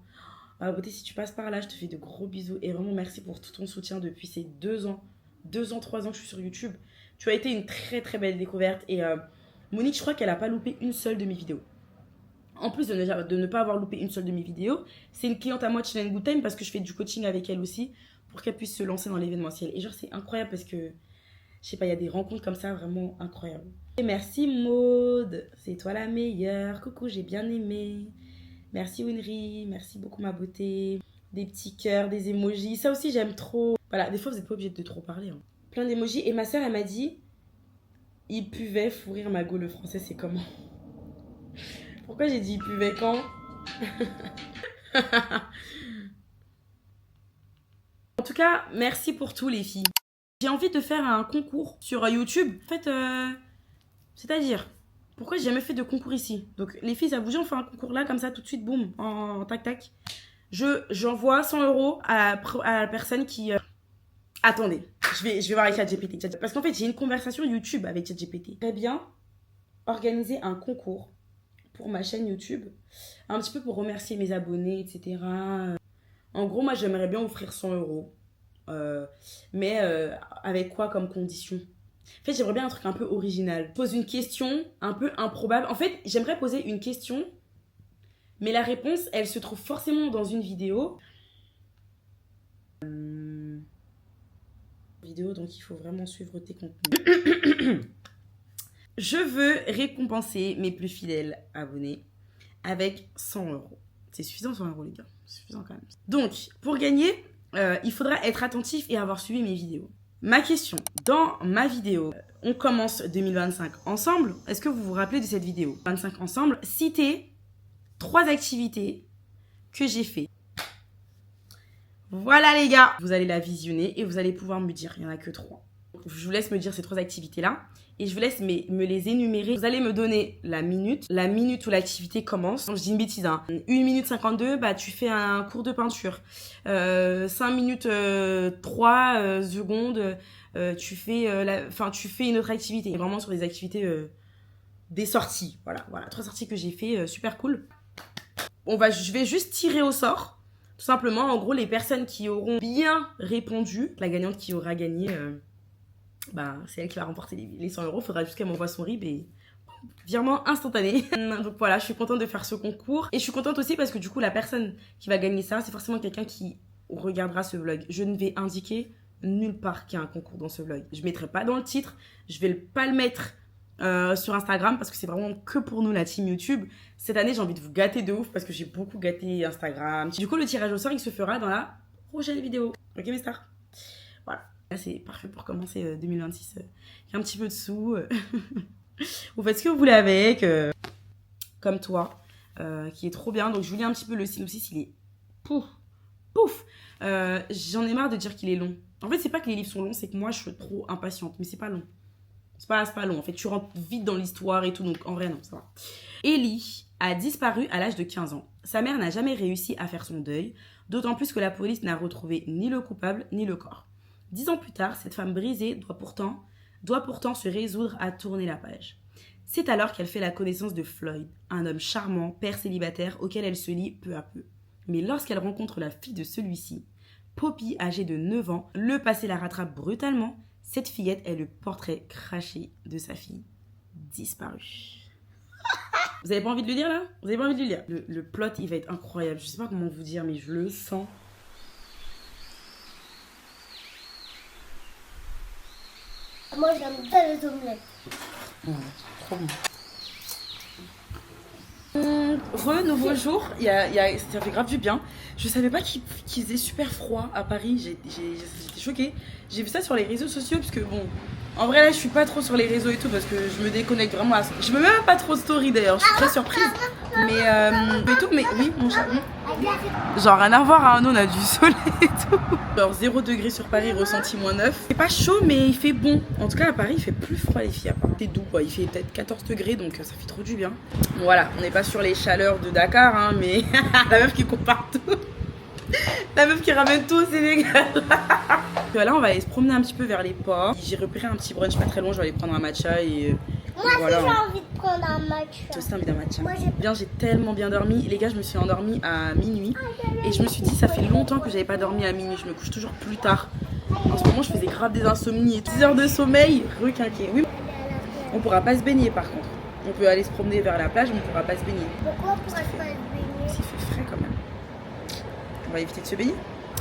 Ma beauté, si tu passes par là, je te fais de gros bisous. Et vraiment, merci pour tout ton soutien depuis ces 2 ans. 2 ans, 3 ans que je suis sur YouTube. Tu as été une très, très belle découverte. Et Monique, je crois qu'elle n'a pas loupé une seule de mes vidéos. En plus de ne pas avoir loupé une seule de mes vidéos, c'est une cliente à moi de Challenge Good Time parce que je fais du coaching avec elle aussi pour qu'elle puisse se lancer dans l'événementiel. Et genre, c'est incroyable parce que je sais pas, il y a des rencontres comme ça vraiment incroyables. Et merci Maude, c'est toi la meilleure. Coucou, j'ai bien aimé. Merci Winry, merci beaucoup ma beauté. Des petits cœurs, des emojis, ça aussi j'aime trop. Voilà, des fois vous n'êtes pas obligé de trop parler. Hein. Plein d'emojis. Et ma soeur elle m'a dit, il puvait fourrir ma go, le français c'est comment? Pourquoi j'ai dit il puvait quand? En tout cas, merci pour tout les filles. J'ai envie de faire un concours sur YouTube. En fait, c'est-à-dire, pourquoi j'ai jamais fait de concours ici? Donc, les filles, ça vous dit, on fait un concours là, comme ça, tout de suite, boum, en tac-tac. J'envoie 100 € à la personne qui... Attendez, je vais voir avec ChatGPT. Parce qu'en fait, j'ai une conversation YouTube avec ChatGPT. Très bien organiser un concours pour ma chaîne YouTube. Un petit peu pour remercier mes abonnés, etc. En gros, moi, j'aimerais bien offrir 100 €. Mais avec quoi comme condition? En fait, j'aimerais bien un truc un peu original. Je pose une question un peu improbable. En fait, j'aimerais poser une question, mais la réponse, elle se trouve forcément dans une vidéo. Donc il faut vraiment suivre tes contenus. Je veux récompenser mes plus fidèles abonnés avec 100 €. C'est suffisant 100 € les gars, c'est suffisant quand même. Donc, pour gagner, il faudra être attentif et avoir suivi mes vidéos. Ma question, dans ma vidéo, on commence 2025 ensemble. Est-ce que vous vous rappelez de cette vidéo? 25 ensemble, citez 3 activités que j'ai fait. Voilà les gars, vous allez la visionner et vous allez pouvoir me dire, il n'y en a que 3. Je vous laisse me dire ces 3 activités-là et je vous laisse me les énumérer. Vous allez me donner la minute où l'activité commence. Donc, je dis une bêtise, hein. 1 minute 52, bah, tu fais un cours de peinture. 5 minutes 3 secondes, tu fais une autre activité. Vraiment sur des activités, des sorties. Voilà, 3 sorties que j'ai fait, super cool. Je vais juste tirer au sort. Tout simplement, en gros, les personnes qui auront bien répondu, la gagnante qui aura gagné, c'est elle qui va remporter les 100 €. Il faudra juste qu'elle m'envoie son RIB et virement instantané. Donc voilà, je suis contente de faire ce concours. Et je suis contente aussi parce que du coup, la personne qui va gagner ça, c'est forcément quelqu'un qui regardera ce vlog. Je ne vais indiquer nulle part qu'il y a un concours dans ce vlog. Je ne mettrai pas dans le titre. Je vais pas le mettre sur Instagram parce que c'est vraiment que pour nous la team YouTube. Cette année j'ai envie de vous gâter de ouf parce que j'ai beaucoup gâté Instagram. Du coup le tirage au sort il se fera dans la prochaine vidéo. Ok mes stars? Voilà, là c'est parfait pour commencer 2026. Il y a un petit peu de sous. Vous faites ce que vous voulez avec. Comme toi qui est trop bien. Donc je vous lis un petit peu le synopsis. Il est pouf. J'en ai marre de dire qu'il est long. En fait c'est pas que les livres sont longs, c'est que moi je suis trop impatiente. Mais c'est pas long. C'est pas long. En fait, tu rentres vite dans l'histoire et tout. Donc, en vrai, non, ça va. Ellie a disparu à l'âge de 15 ans. Sa mère n'a jamais réussi à faire son deuil. D'autant plus que la police n'a retrouvé ni le coupable, ni le corps. 10 ans plus tard, cette femme brisée doit pourtant se résoudre à tourner la page. C'est alors qu'elle fait la connaissance de Floyd, un homme charmant, père célibataire auquel elle se lie peu à peu. Mais lorsqu'elle rencontre la fille de celui-ci, Poppy, âgée de 9 ans, le passé la rattrape brutalement. Cette fillette est le portrait craché de sa fille disparue. Vous avez pas envie de le lire là? Vous avez pas envie de le lire? Le plot, il va être incroyable. Je sais pas comment vous dire, mais je le sens. Moi, j'aime bien les omelettes. Ouais, trop bon. Nouveau jour, ça fait grave du bien. Je savais pas qu'il faisait super froid à Paris, j'étais choquée. J'ai vu ça sur les réseaux sociaux parce que bon, en vrai là je suis pas trop sur les réseaux et tout parce que je me déconnecte vraiment à ça. Je me mets même pas trop de story d'ailleurs, je suis très surprise. Mais oui, mon chat. Genre rien à voir, hein, nous on a du soleil et tout. Genre 0 degré sur Paris, ressenti -9. C'est pas chaud mais il fait bon. En tout cas à Paris il fait plus froid les filles à Paris. C'est doux quoi, il fait peut-être 14 degrés donc ça fait trop du bien. Voilà, on n'est pas sur les chaleurs de Dakar hein, mais la meuf qui court partout. La meuf qui ramène tout au Sénégal. Là on va aller se promener un petit peu vers les ports. J'ai repéré un petit brunch pas très loin, je vais aller prendre un matcha et... Moi voilà. aussi j'ai envie de prendre un matcha. Toi aussi t'as envie d'un matcha. Moi, j'ai tellement bien dormi. Les gars, je me suis endormie à minuit. Et je me suis dit, ça fait longtemps que j'avais pas dormi à minuit. Je me couche toujours plus tard. En ce moment, je faisais grave des insomnies. Et 10 heures de sommeil, requinqué. Oui, on pourra pas se baigner par contre. On peut aller se promener vers la plage, mais on pourra pas se baigner. Pourquoi on pourrait pas se baigner? Parce qu'il fait frais quand même. On va éviter de se baigner.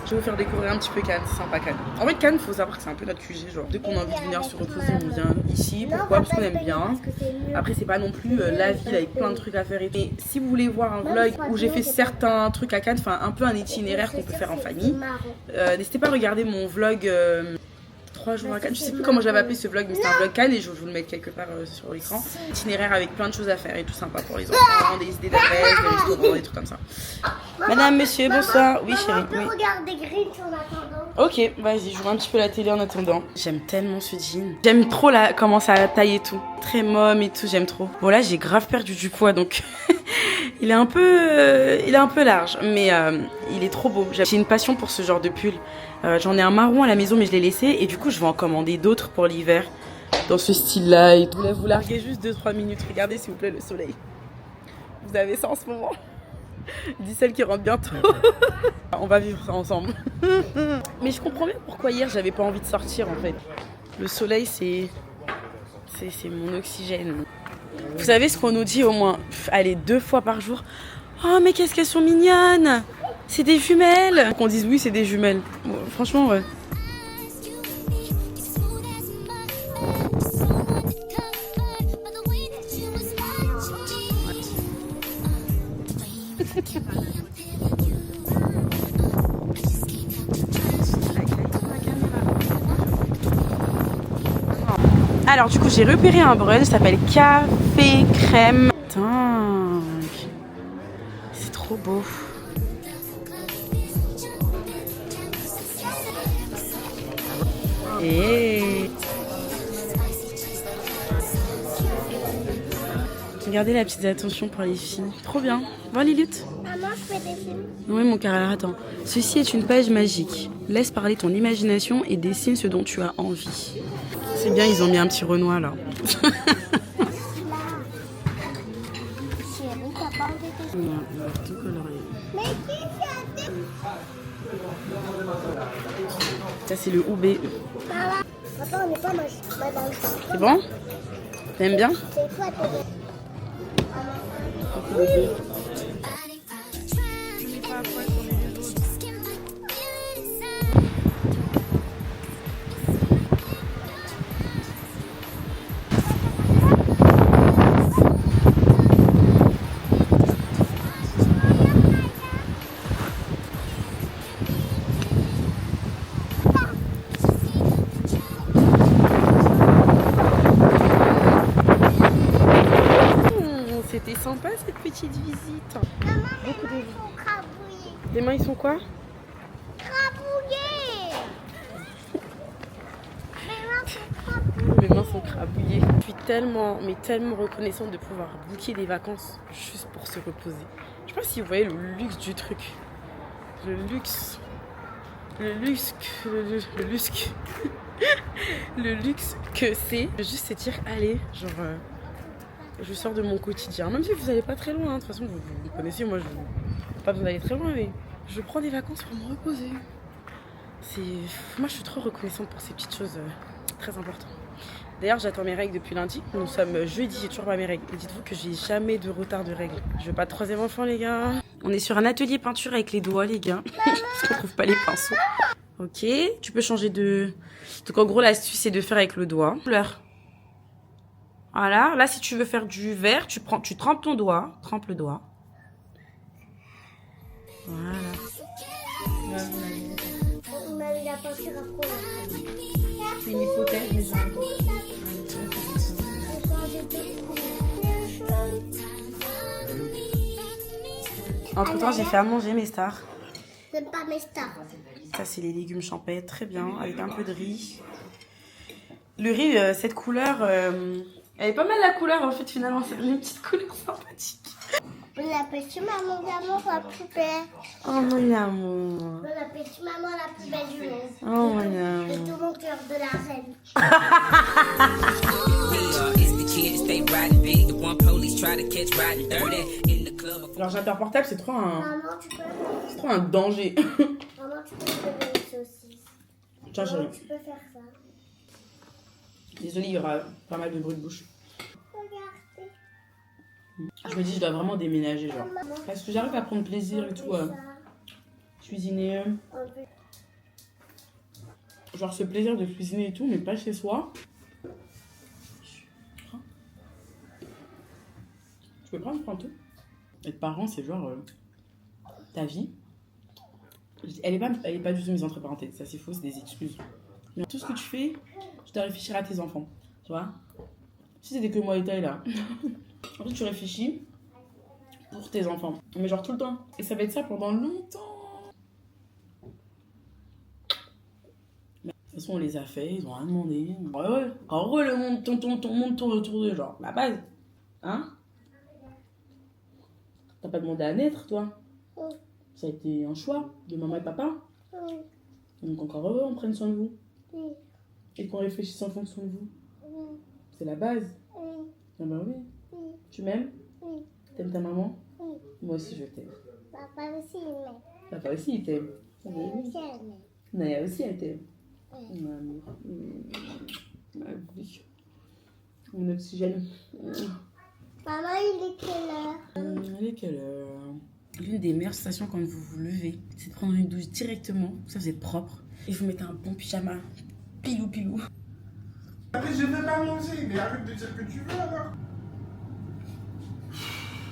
Je vais vous faire découvrir un petit peu Cannes, c'est sympa Cannes. En fait Cannes, faut savoir que c'est un peu notre QG, genre dès qu'on a envie de venir se reposer, on vient ici. Pourquoi? Parce qu'on aime bien. Après c'est pas non plus la ville avec plein de trucs à faire et tout. Mais si vous voulez voir un vlog où j'ai fait certains trucs à Cannes, enfin un peu un itinéraire qu'on peut faire en famille, n'hésitez pas à regarder mon vlog 3 jours à Cannes. Je sais plus comment je l'avais appelé ce vlog, mais c'était un vlog Cannes et je vais vous le mettre quelque part sur l'écran. Itinéraire avec plein de choses à faire et tout sympa pour les enfants, des idées d'adresse, des restaurants, des trucs comme ça. Madame, monsieur, bonsoir. Oui chérie. On peut regarder Grinch en attendant. Ok, vas-y, je vois un petit peu la télé en attendant. J'aime tellement ce jean. J'aime trop comment ça taille et tout. Très mom et tout, j'aime trop. Bon là, j'ai grave perdu du poids, donc il est un peu large, mais il est trop beau. J'ai une passion pour ce genre de pull. J'en ai un marron à la maison, mais je l'ai laissé. Et du coup, je vais en commander d'autres pour l'hiver. Dans ce style-là. Et tout. Vous larguez juste 2-3 minutes. Regardez, s'il vous plaît, le soleil. Vous avez ça en ce moment? Dis celle qui rentre bientôt. On va vivre ça ensemble. Mais je comprends bien pourquoi hier j'avais pas envie de sortir en fait. Le soleil c'est mon oxygène. Vous savez ce qu'on nous dit au moins, allez 2 fois par jour. Oh mais qu'est-ce qu'elles sont mignonnes. C'est des jumelles. Qu'on dise oui c'est des jumelles. Bon, franchement ouais. Alors du coup j'ai repéré un brunch, ça s'appelle Café Crème. Putain, c'est trop beau. Et regardez la petite attention pour les filles. Trop bien. Bon Lilith. Maman, je fais des films. Oui mon cœur, alors attends. Ceci est une page magique. Laisse parler ton imagination et dessine ce dont tu as envie. C'est bien, ils ont mis un petit Renoir là. Chérie, t'as pas envie de... Ouais, on va tout colorier. Mais qui fait? Ça c'est le OB. Papa, on n'est pas madame. C'est bon? T'aimes bien? C'est quoi ton... C'était sympa cette petite visite. Maman, Beaucoup de... ils sont crabouillés. Les mains ils sont quoi? Crabouillés. Mes mains sont crabouillées. Mes mains sont crabouillées. rabouillée. Je suis tellement, mais tellement reconnaissante de pouvoir booker des vacances juste pour se reposer. Je sais pas si vous voyez le luxe du truc. Le luxe que c'est de juste se dire allez, genre je sors de mon quotidien. Même si vous n'allez pas très loin, hein. De toute façon vous me connaissez, moi je n'ai pas besoin d'aller très loin, mais je prends des vacances pour me reposer. Moi je suis trop reconnaissante pour ces petites choses très importantes. D'ailleurs j'attends mes règles depuis lundi. Nous sommes jeudi, j'ai toujours pas mes règles. Et dites-vous que j'ai jamais de retard de règles. Je veux pas de troisième enfant les gars. On est sur un atelier peinture avec les doigts les gars. Parce qu'on trouve pas les pinceaux. Ok, tu peux changer de... Donc en gros l'astuce c'est de faire avec le doigt. Couleur. Voilà, là si tu veux faire du vert, tu trempes ton doigt. Trempe le doigt. Voilà. On a eu la peinture à quoi? C'est une hypothèse mais entre temps j'ai fait à manger mes stars. J'aime pas mes stars. Ça c'est les légumes champêtres, très bien, avec un peu de riz. Le riz, cette couleur, elle est pas mal la couleur en fait finalement, c'est une petite couleur sympathique. Bon appétit maman d'amour la plus belle. Oh mon amour. Bon appétit maman la plus belle du monde. Oh mon De amour. tout mon cœur de la reine. Alors j'adore portable, c'est trop un Maman, danger. Maman, tu peux lever les saucisses. Tiens Maman, chérie. tu peux faire ça. Désolée, il y aura pas mal de bruit de bouche. Regardez. Je me dis je dois vraiment déménager genre. Maman, Parce que j'arrive à prendre plaisir et tout, cuisiner. Genre ce plaisir de cuisiner et tout, mais pas chez soi. Tu peux prendre tout. Être parent, c'est genre ta vie. Elle est pas du tout mise entre parenthèses. Ça c'est faux, c'est des excuses. Mais tout ce que tu fais, tu dois réfléchir à tes enfants. Tu vois? Si c'était que moi et taille là. En fait, tu réfléchis pour tes enfants. Mais genre tout le temps. Et ça va être ça pendant longtemps. Mais, de toute façon, on les a fait, ils ont rien demandé. Ouais. En gros, le monde, ton monde tourne autour de genre la base. Hein? T'as pas demandé à naître, toi? Oui. Ça a été un choix de maman et papa. Oui. Donc encore heureux, on prenne soin de vous. Oui. Et qu'on réfléchisse en fonction de vous. Oui. C'est la base. Oui. Ah bah oui. Oui. Tu m'aimes? Oui. T'aimes ta maman? Oui. Moi aussi, je t'aime. Papa aussi, il m'aime. Papa aussi, il t'aime. Ah bah Maman oui. aussi, elle m'aime. Naya aussi, elle t'aime. Oui. Mon amour. Ma vie. Mon oxygène. Maman, il est quelle heure? Il est quelle heure? L'une des meilleures sensations quand vous vous levez, c'est de prendre une douche directement. Ça, vous êtes propre. Et vous mettez un bon pyjama. Pilou. Arrête, je veux pas manger, mais arrête de dire que tu veux alors.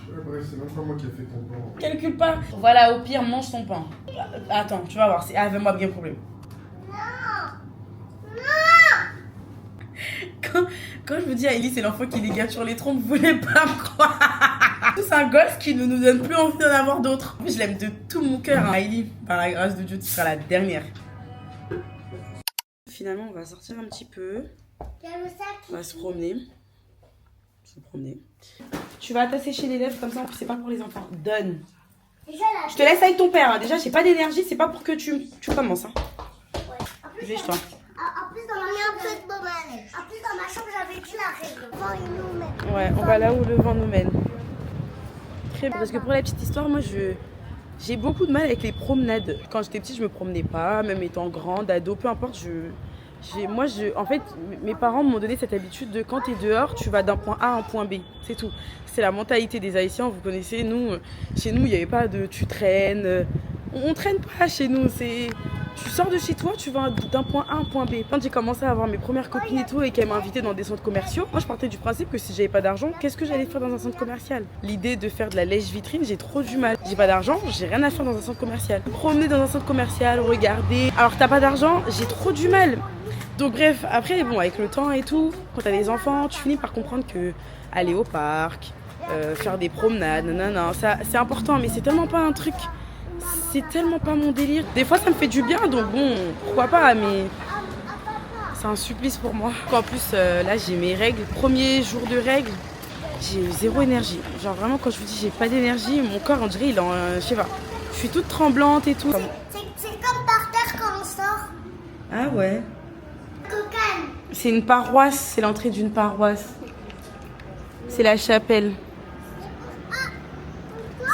Ouais, bref, c'est même pas moi qui ai fait ton pain. Calcule pas. Voilà, au pire, mange ton pain. Attends, tu vas voir, c'est avec-moi bien problème. Quand je vous dis à Ellie, c'est l'enfant qui dégage sur les trompes, vous voulez pas me croire. C'est un gosse qui ne nous donne plus envie d'en avoir d'autres. Je l'aime de tout mon cœur. Ellie, par la grâce de Dieu, tu seras la dernière. Finalement, on va sortir un petit peu. Il y a le sac. On va se promener. Tu vas t'assécher les lèvres comme ça, en plus c'est pas pour les enfants. Donne. Déjà, là. Je te laisse avec ton père. Hein. Déjà, j'ai pas d'énergie, c'est pas pour que tu commences. Hein. Ouais. En plus, Lèche-toi. En plus, dans ma chambre, j'avais dit la règle. Vent, il nous met. Ouais, on va là où le vent nous mène. Très bien. Parce que pour la petite histoire, moi, j'ai beaucoup de mal avec les promenades. Quand j'étais petite, je me promenais pas, même étant grande, ado, peu importe. En fait, mes parents m'ont donné cette habitude de quand tu es dehors, tu vas d'un point A à un point B. C'est tout. C'est la mentalité des Haïtiens, vous connaissez. Nous, chez nous, il n'y avait pas de tu traînes. On traîne pas chez nous. Tu sors de chez toi, tu vas d'un point A à un point B. Quand j'ai commencé à avoir mes premières copines et tout et qu'elles m'invitaient dans des centres commerciaux, moi je partais du principe que si j'avais pas d'argent, qu'est-ce que j'allais faire dans un centre commercial? L'idée de faire de la lèche-vitrine, j'ai trop du mal. J'ai pas d'argent, j'ai rien à faire dans un centre commercial. Promener dans un centre commercial, regarder. Alors t'as pas d'argent, j'ai trop du mal. Donc bref, après bon, avec le temps et tout, quand t'as des enfants, tu finis par comprendre que aller au parc, faire des promenades, nanana, ça c'est important, mais c'est tellement pas un truc. C'est tellement pas mon délire. Des fois, ça me fait du bien, donc bon, pourquoi pas, mais C'est un supplice pour moi. En plus, là, j'ai mes règles. Premier jour de règles, j'ai zéro énergie. Genre vraiment, quand je vous dis j'ai pas d'énergie, mon corps, on dirait, il en... je sais pas. Je suis toute tremblante et tout. C'est comme par terre quand on sort. Ah ouais. Cocaine. C'est une paroisse, c'est l'entrée d'une paroisse. C'est la chapelle.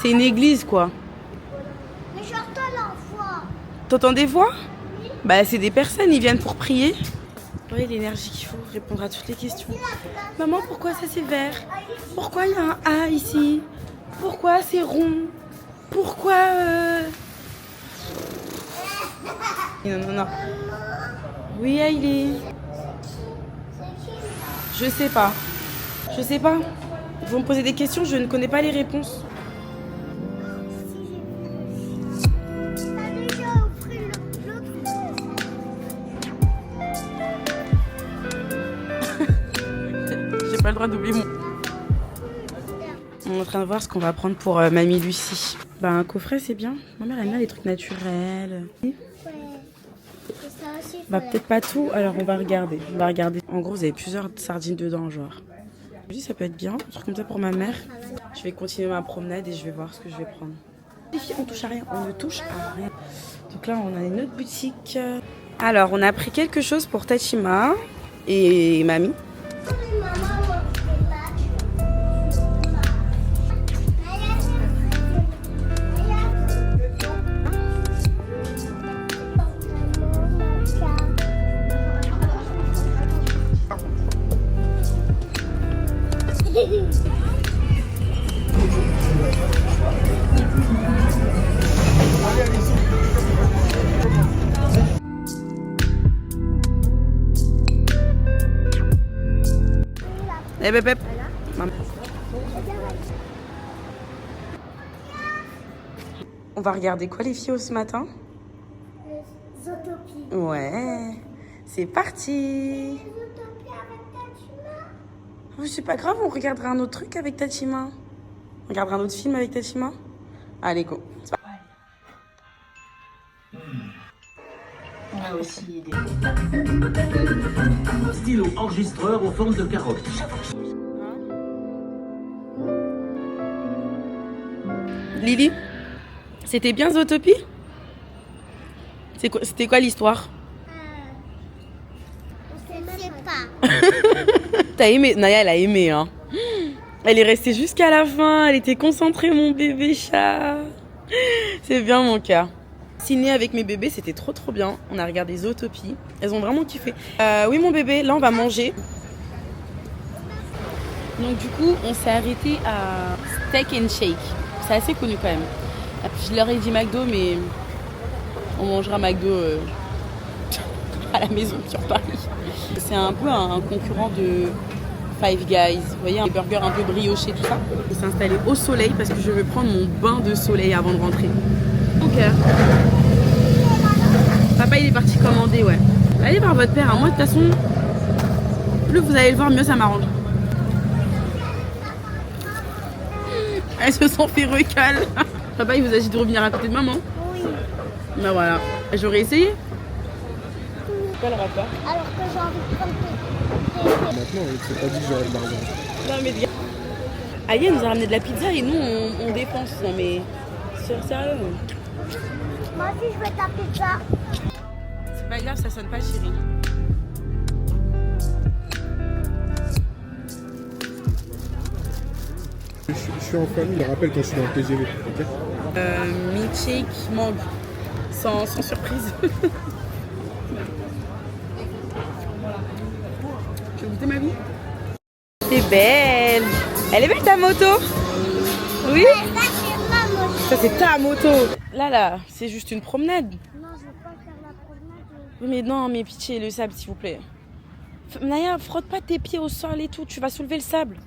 C'est une église, quoi. Mais j'entends la voix. T'entends des voix? Bah, c'est des personnes, ils viennent pour prier. Vous voyez l'énergie qu'il faut répondre à toutes les questions. Maman, pourquoi ça c'est vert? Pourquoi il y a un A ici? Pourquoi c'est rond? Pourquoi Non. Oui, Hailey. Je sais pas. Vous me posez des questions, je ne connais pas les réponses. T'as déjà offert l'autre. J'ai pas le droit d'oublier mon... On est en train de voir ce qu'on va prendre pour Mamie Lucie. Bah un coffret c'est bien. Ma mère aime bien les trucs naturels. Ouais. Ça aussi, Bah peut-être pas tout, alors on va regarder. En gros vous avez plusieurs sardines dedans genre. Je dis ça peut être bien, un truc comme ça pour ma mère. Je vais continuer ma promenade et je vais voir ce que je vais prendre. Les filles on touche à rien, on ne touche à rien. Donc là on a une autre boutique. Alors on a pris quelque chose pour Tachima et Mamie. Eh bép, bép. On va regarder quoi les filles ce matin? Les utopies. Ouais, c'est parti. Les utopies avec Tachima. Oh, c'est pas grave, on regardera un autre truc avec Tachima. On regardera un autre film avec Tachima. Allez, go. On a aussi des stylos enregistreurs aux formes de carottes. Lily, c'était bien Zootopie? C'était quoi l'histoire? Je sais pas. T'as aimé? Naya, elle a aimé, hein. Elle est restée jusqu'à la fin. Elle était concentrée, mon bébé chat. C'est bien mon cœur. Ciné avec mes bébés, c'était trop bien. On a regardé Zootopie. Elles ont vraiment kiffé. Oui, mon bébé, là, on va manger. Donc, du coup, on s'est arrêté à Steak and Shake. C'est assez connu quand même. Je leur ai dit McDo, mais on mangera McDo à la maison sur Paris. C'est un peu un concurrent de Five Guys. Vous voyez, un burger un peu brioché, tout ça. On s'est installé au soleil parce que je veux prendre mon bain de soleil avant de rentrer. Ok. Papa, il est parti commander, ouais. Allez voir votre père. Moi, de toute façon, plus vous allez le voir, mieux ça m'arrange. Elles se sont fait recal. Papa, il vous a dit de revenir à côté de maman? Oui. Ben voilà. J'aurais essayé. Quoi le rapport? Alors que j'ai envie de prendre Maintenant, c'est pas dit que j'aurai de l'argent. Non mais Aïe, elle nous a ramené de la pizza et nous on dépense. Non mais sérieux. Moi aussi, je veux ta pizza. C'est pas grave, ça sonne pas chérie. Je suis en famille, je rappelle quand je suis dans le TGV, ok? Milkshake mangue. Sans surprise. Tu veux goûter ma vie? C'est belle. Elle est belle ta moto? Oui? Ça, c'est ma moto. Ça c'est ta moto. Là, c'est juste une promenade. Non, je veux pas faire la promenade. Oui, mais non, mais pitié, le sable s'il vous plaît. Naya, frotte pas tes pieds au sol et tout, tu vas soulever le sable.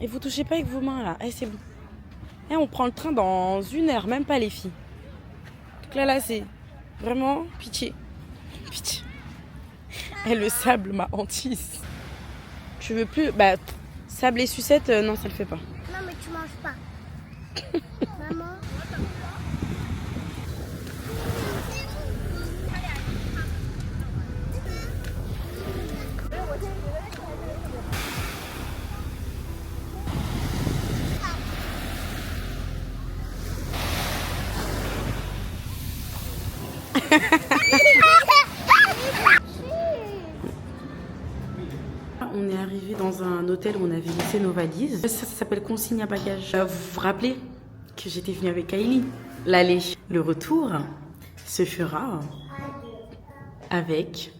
Et vous touchez pas avec vos mains là. Eh, c'est bon. Eh, on prend le train dans 1 heure, même pas les filles. Donc là, c'est vraiment pitié. Pitié. Et le sable, ma hantise. Tu veux plus... Bah, sable et sucette, non, ça le fait pas. Non, mais tu manges pas. Maman. On est arrivé dans un hôtel où on avait laissé nos valises. Ça s'appelle consigne à bagages. Vous vous rappelez que j'étais venue avec Kylie? L'aller, le retour se fera avec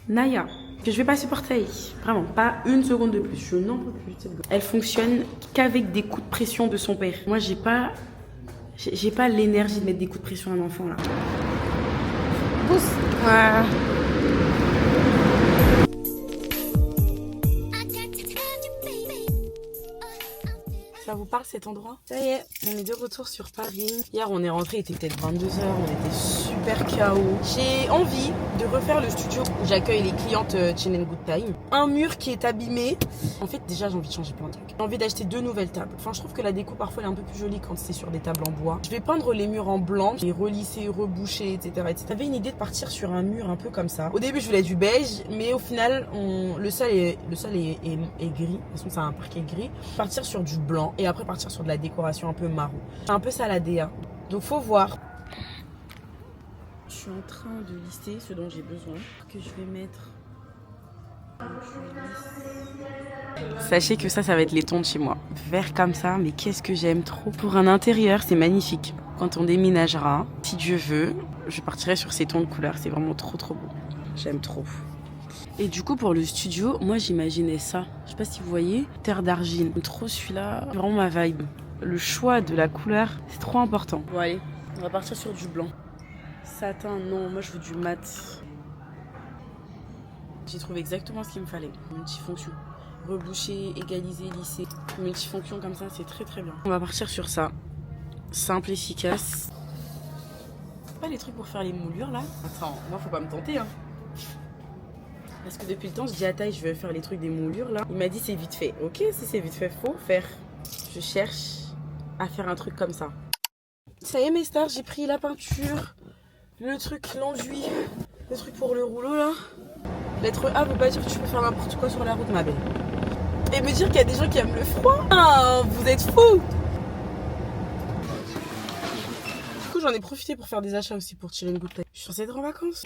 Naya, que je vais pas supporter. Vraiment, pas une seconde de plus. Je n'en peux plus de cette gosse. Elle fonctionne qu'avec des coups de pression de son père. Moi, j'ai pas l'énergie de mettre des coups de pression à un enfant là. Pousse. Voilà. Ça vous parle cet endroit? Ça y est, on est de retour sur Paris. Hier on est rentré, il était peut-être 22h, on était super KO. J'ai envie de refaire le studio où j'accueille les clientes Chain and Good Time. Un mur qui est abîmé. En fait déjà j'ai envie de changer plein de trucs. J'ai envie d'acheter 2 nouvelles tables. Enfin je trouve que la déco parfois elle est un peu plus jolie quand c'est sur des tables en bois. Je vais peindre les murs en blanc, les relisser, reboucher, etc. J'avais une idée de partir sur un mur un peu comme ça. Au début je voulais du beige, mais au final le sol est gris. De toute façon c'est un parquet gris. Partir sur du blanc. Et après partir sur de la décoration un peu marron. C'est un peu ça la DA. Donc faut voir. Je suis en train de lister ce dont j'ai besoin. Que je vais mettre. Sachez que ça va être les tons de chez moi. Vert comme ça, mais qu'est-ce que j'aime trop. Pour un intérieur, c'est magnifique. Quand on déménagera, si Dieu veut, je partirai sur ces tons de couleur. C'est vraiment trop beau. J'aime trop. Et du coup pour le studio, moi j'imaginais ça. Je sais pas si vous voyez, terre d'argile. Trop celui-là, vraiment ma vibe. Le choix de la couleur, c'est trop important. Bon allez, on va partir sur du blanc. Satin, non, moi je veux du mat. J'ai trouvé exactement ce qu'il me fallait. Multifonction. Reboucher, égaliser, lisser. Multifonction comme ça, c'est très bien. On va partir sur ça. Simple, efficace. Pas les trucs pour faire les moulures là. Attends, moi faut pas me tenter hein. Parce que depuis le temps, je dis à Taï, je veux faire les trucs des moulures là. Il m'a dit c'est vite fait. Ok, si c'est vite fait, faut faire. Je cherche à faire un truc comme ça. Ça y est mes stars, j'ai pris la peinture, le truc, l'enduit, le truc pour le rouleau là. Lettre A veut pas dire que tu peux faire n'importe quoi sur la route ma belle. Et me dire qu'il y a des gens qui aiment le froid. Ah, vous êtes fous. Du coup j'en ai profité pour faire des achats aussi pour Chain and Good Time. Je suis censée être en vacances.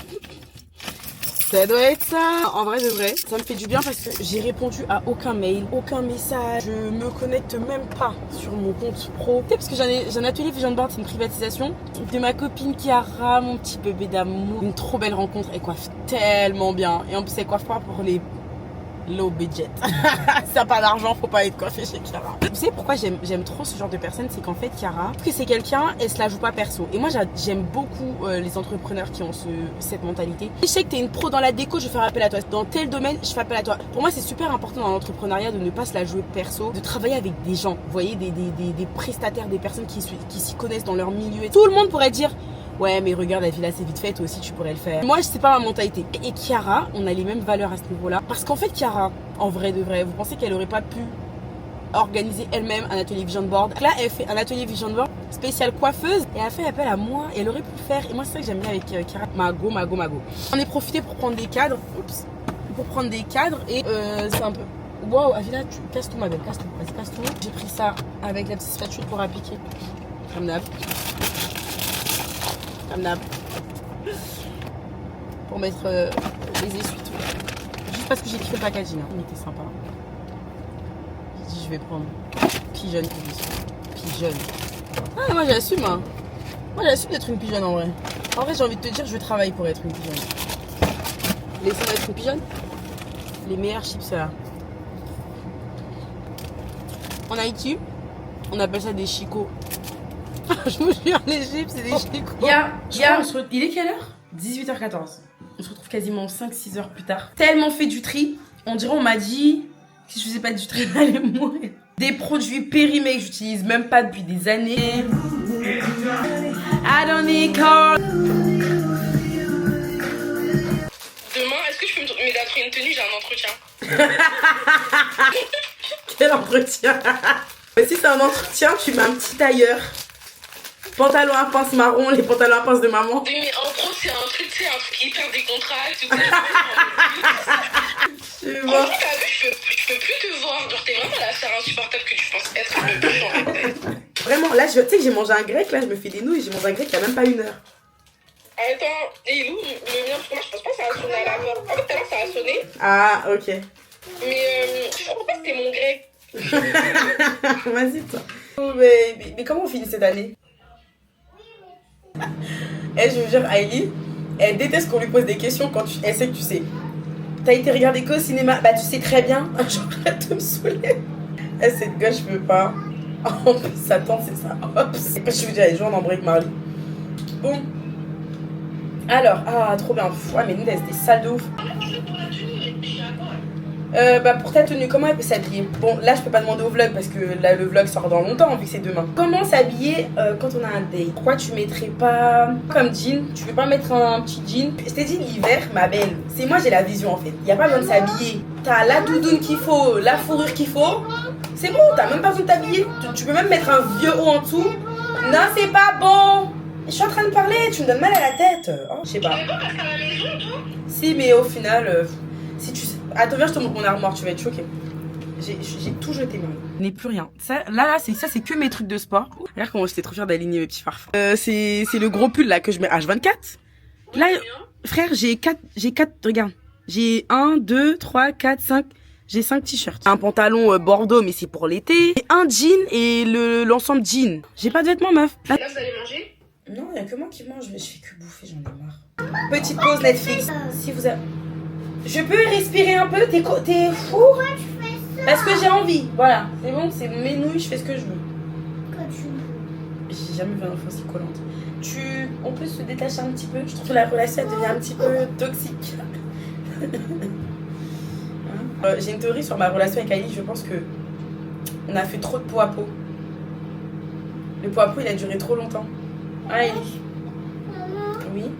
Ça doit être ça. En vrai de vrai, ça me fait du bien parce que j'ai répondu à aucun mail, aucun message. Je me connecte même pas sur mon compte pro. Parce que j'ai un atelier Vision Board, c'est une privatisation de ma copine Chiara, mon petit bébé d'amour. Une trop belle rencontre. Elle coiffe tellement bien. Et en plus, elle coiffe pas pour les low budget. Si t'as pas d'argent, faut pas être coiffé chez Chiara. Vous savez pourquoi j'aime trop ce genre de personne? C'est qu'en fait, Chiara, parce que c'est quelqu'un, elle se la joue pas perso. Et moi, j'aime beaucoup les entrepreneurs qui ont cette mentalité. Je sais que t'es une pro dans la déco, je vais faire appel à toi. Dans tel domaine, je fais appel à toi. Pour moi, c'est super important dans l'entrepreneuriat de ne pas se la jouer perso, de travailler avec des gens. Vous voyez, des prestataires, des personnes qui s'y connaissent dans leur milieu. Tout le monde pourrait dire ouais mais regarde la villa c'est vite fait, toi aussi tu pourrais le faire. Moi c'est pas ma mentalité. Et Chiara, on a les mêmes valeurs à ce niveau là. Parce qu'en fait Chiara, en vrai de vrai, vous pensez qu'elle aurait pas pu organiser elle-même un atelier Vision Board? Là elle fait un atelier Vision Board spécial coiffeuse et elle a fait appel à moi et elle aurait pu le faire. Et moi c'est ça que j'aime bien avec Chiara. Mago. On est profité pour prendre des cadres. Oups. Pour prendre des cadres et c'est un peu... Waouh, Avila, tu casses tout ma belle, casse tout. Vas-y, casse tout. J'ai pris ça avec la petite spatule pour appliquer. Comme d'hab. Pour mettre les essuie-tout. Juste parce que j'ai kiffé le packaging, hein. Il était sympa. J'ai dit je vais prendre pigeonne pour pigeonne. Ah moi j'assume hein. Moi j'assume d'être une pigeonne en vrai. En vrai j'ai envie de te dire je travaille pour être une pigeonne. Laissez-moi être une pigeonne. Les meilleurs chips là. En Haïti, on appelle ça des chicots. Je me jure, les chips, c'est des chicots. Il est quelle heure? 18h14. On se retrouve quasiment 5-6 heures plus tard. Tellement fait du tri. On dirait, on m'a dit, si je faisais pas du tri, j'allais mourir. Des produits périmés que j'utilise même pas depuis des années. I don't need call. Demain, est-ce que je peux me mettre une tenue? J'ai un entretien. Quel entretien? Mais si c'est un entretien, tu mets un petit tailleur. Pantalon à pince marron, les pantalons à pince de maman. Oui, mais en gros, c'est un truc, tu sais, un truc hyper décontracté. Tu En vois. fait, t'as vu, je peux plus te voir. Genre, t'es vraiment la sœur insupportable que tu penses être le plus en fait. Vraiment, là, tu sais que j'ai mangé un grec, là, je me fais des nouilles, j'ai mangé un grec il y a même pas 1 heure. Attends, et Lou, le mien, parce que moi je pense pas que ça a sonné à la porte. En fait, tout à l'heure ça a sonné, Ah, ok. mais je crois pas que c'était mon gré. Vas-y, toi. Oh, mais comment on finit cette année? Eh, je veux dire, Hailey, elle déteste qu'on lui pose des questions quand elle sait que tu sais. T'as été regarder quoi au cinéma? Bah, tu sais très bien. Genre, arrête de me saouler. Eh, cette gosse, je peux pas. En plus, sa tante, c'est ça. Hop. Je veux dire, elle joue en embrouille avec Marley. Bon. Alors, ah, trop bien. Ouais, mais nous, elle était sale de ouf. Bah pour ta tenue, comment elle peut s'habiller? Bon, là je peux pas demander au vlog parce que là le vlog sort dans longtemps vu que c'est demain. Comment s'habiller quand on a un date? Pourquoi tu mettrais pas comme jean? Tu veux pas mettre un petit jean? Je t'ai dit l'hiver, ma belle. C'est moi j'ai la vision en fait. Y a pas besoin de s'habiller. T'as la doudoune qu'il faut, la fourrure qu'il faut. C'est bon, t'as même pas besoin de t'habiller. Tu peux même mettre un vieux haut en dessous. Non, c'est pas bon. Je suis en train de parler, tu me donnes mal à la tête. Oh, je sais pas. Tu veux pas parce qu'à la maison, toi? Si, mais au final, si tu... Attends, viens, je te montre mon armoire, tu vas être choquée. J'ai tout jeté, moi. Il n'est plus rien. Ça, là, c'est que mes trucs de sport. Regarde comment j'étais trop fière d'aligner mes petits farfs. C'est le gros pull, là, que je mets H24. Là, frère, j'ai 4, regarde. J'ai 1, 2, 3, 4, 5... J'ai 5 t-shirts. Un pantalon bordeaux, mais c'est pour l'été. Et un jean et l'ensemble jean. J'ai pas de vêtements, meuf. Là, vous allez manger? Non, il y a que moi qui mange, mais je fais que bouffer, j'en ai marre. Petite pause Netflix. Si vous avez... Je peux respirer un peu? T'es fou? Pourquoi tu fais ça? Parce que j'ai envie. Voilà, c'est bon, c'est mes nouilles, je fais ce que je veux. Quand tu veux. J'ai jamais vu un enfant si collante. On peut se détacher un petit peu. Je trouve que la relation elle devient un petit peu toxique. J'ai une théorie sur ma relation avec Ali. Je pense que on a fait trop de peau à peau. Le pot à pot, il a duré trop longtemps. Ah, Ali. Maman, Oui.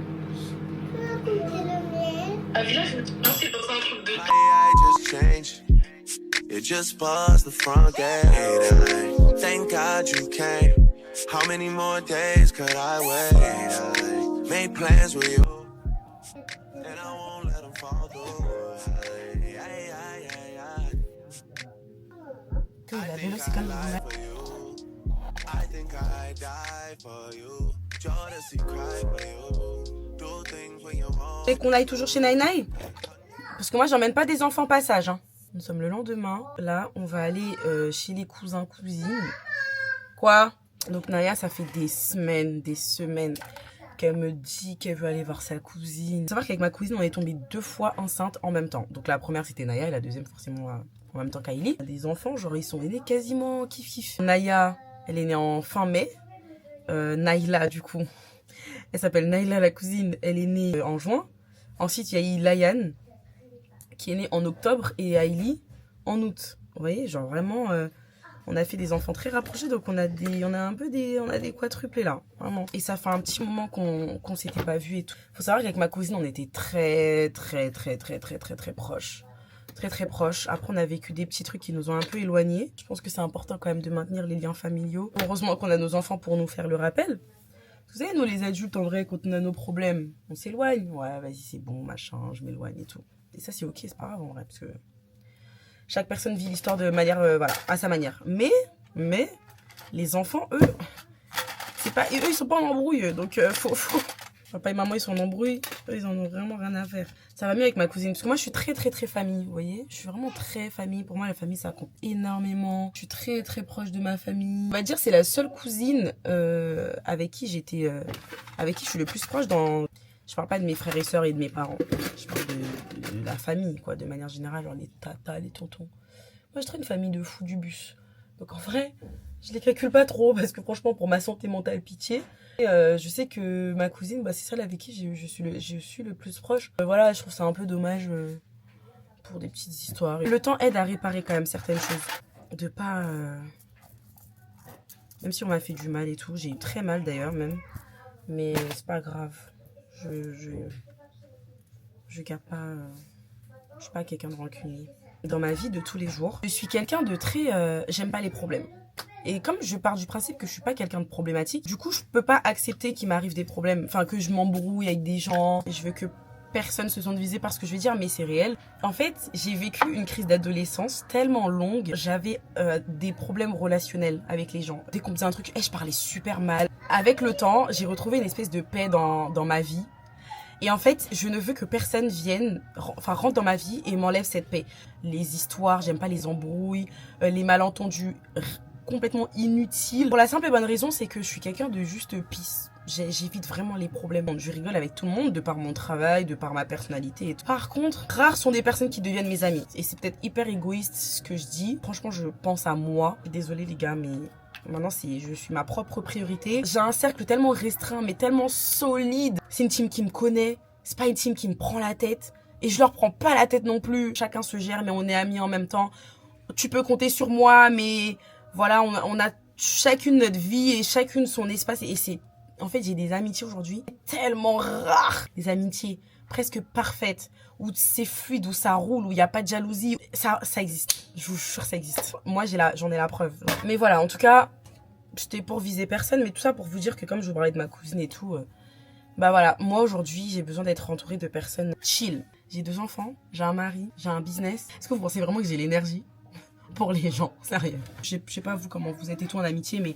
tu peux goûter le miel? Ah, là, je me suis lancée dans un truc de... I just changed. You just buzzed the front gate. Thank God you came. How many more days could I wait? I made plans with you, and I won't let them fall through. La vélo, c'est comme I think I die for you. Jealousy cry for you. Do things when you're wrong. Et qu'on aille toujours chez Nai Nai. Parce que moi, j'emmène pas des enfants passage. Hein. Nous sommes le lendemain. Là, on va aller chez les cousins, cousines. Quoi? Donc Naya, ça fait des semaines qu'elle me dit qu'elle veut aller voir sa cousine. Faut savoir qu'avec ma cousine, on est tombé 2 fois enceinte en même temps. Donc la première, c'était Naya et la deuxième, forcément, en même temps qu'Aïli. Les enfants, genre, ils sont nés quasiment kiff-kiff. Naya, elle est née en fin mai. Naïla, du coup, elle s'appelle Naïla, la cousine. Elle est née en juin. Ensuite, il y a eu Layan, qui est née en octobre, et Aïli en août. Vous voyez, genre vraiment, on a fait des enfants très rapprochés, donc on a des quadruplés là, vraiment. Et ça fait un petit moment qu'on s'était pas vu et tout. Faut savoir qu'avec ma cousine, on était très proches. Très proches. Après, on a vécu des petits trucs qui nous ont un peu éloignés. Je pense que c'est important quand même de maintenir les liens familiaux. Heureusement qu'on a nos enfants pour nous faire le rappel. Vous savez, nous les adultes, en vrai, quand on a nos problèmes, on s'éloigne. Ouais, vas-y, c'est bon, machin, je m'éloigne et tout. Et ça, c'est ok, c'est pas grave en vrai, parce que chaque personne vit l'histoire de manière, voilà, à sa manière. Mais, les enfants, eux, ils sont pas en embrouille, donc papa et maman, ils sont en embrouille, eux, ils en ont vraiment rien à faire. Ça va mieux avec ma cousine, parce que moi, je suis très famille, vous voyez. Je suis vraiment très famille. Pour moi, la famille, ça compte énormément. Je suis très proche de ma famille. On va dire, c'est la seule cousine avec qui je suis le plus proche dans... Je parle pas de mes frères et sœurs et de mes parents. Je parle de la famille, quoi, de manière générale, genre les tatas, les tontons. Moi, je traîne une famille de fous du bus. Donc, en vrai, je les calcule pas trop parce que franchement, pour ma santé mentale, pitié. Et, je sais que ma cousine, bah, c'est celle avec qui je suis le plus proche. Voilà, je trouve ça un peu dommage pour des petites histoires. Le temps aide à réparer quand même certaines choses. De pas... Même si on m'a fait du mal et tout, j'ai eu très mal d'ailleurs même. Mais c'est pas grave. Je garde pas... je suis pas quelqu'un de rancunier. Dans ma vie de tous les jours, je suis quelqu'un de très... j'aime pas les problèmes. Et comme je pars du principe que je suis pas quelqu'un de problématique, du coup, je peux pas accepter qu'il m'arrive des problèmes. Enfin, que je m'embrouille avec des gens. Et je veux que personne se sente visée par ce que je vais dire, mais c'est réel. En fait, j'ai vécu une crise d'adolescence tellement longue. J'avais des problèmes relationnels avec les gens. Dès qu'on me disait un truc, je parlais super mal. Avec le temps, j'ai retrouvé une espèce de paix dans ma vie. Et en fait, je ne veux que personne rentre dans ma vie et m'enlève cette paix. Les histoires, j'aime pas les embrouilles, les malentendus complètement inutiles. Pour la simple et bonne raison, c'est que je suis quelqu'un de juste peace. J'évite vraiment les problèmes. Je rigole avec tout le monde, de par mon travail, de par ma personnalité et tout. Par contre, rares sont des personnes qui deviennent mes amis. Et c'est peut-être hyper égoïste ce que je dis. Franchement, je pense à moi. Désolée les gars, mais... Maintenant, je suis ma propre priorité. J'ai un cercle tellement restreint, mais tellement solide. C'est une team qui me connaît. C'est pas une team qui me prend la tête. Et je leur prends pas la tête non plus. Chacun se gère, mais on est amis en même temps. Tu peux compter sur moi, mais voilà, on a chacune notre vie et chacune son espace. Et c'est... En fait, j'ai des amitiés aujourd'hui tellement rares. Des amitiés presque parfaites. Où c'est fluide, où ça roule, où il n'y a pas de jalousie. Ça existe. Je vous jure, ça existe. Moi, j'en ai la preuve. Mais voilà, en tout cas, c'était pour viser personne. Mais tout ça pour vous dire que comme je vous parlais de ma cousine et tout... bah voilà, moi aujourd'hui, j'ai besoin d'être entourée de personnes chill. J'ai 2 enfants, j'ai un mari, j'ai un business. Est-ce que vous pensez vraiment que j'ai l'énergie pour les gens? Sérieux. Je sais pas vous comment vous êtes et tout en amitié, mais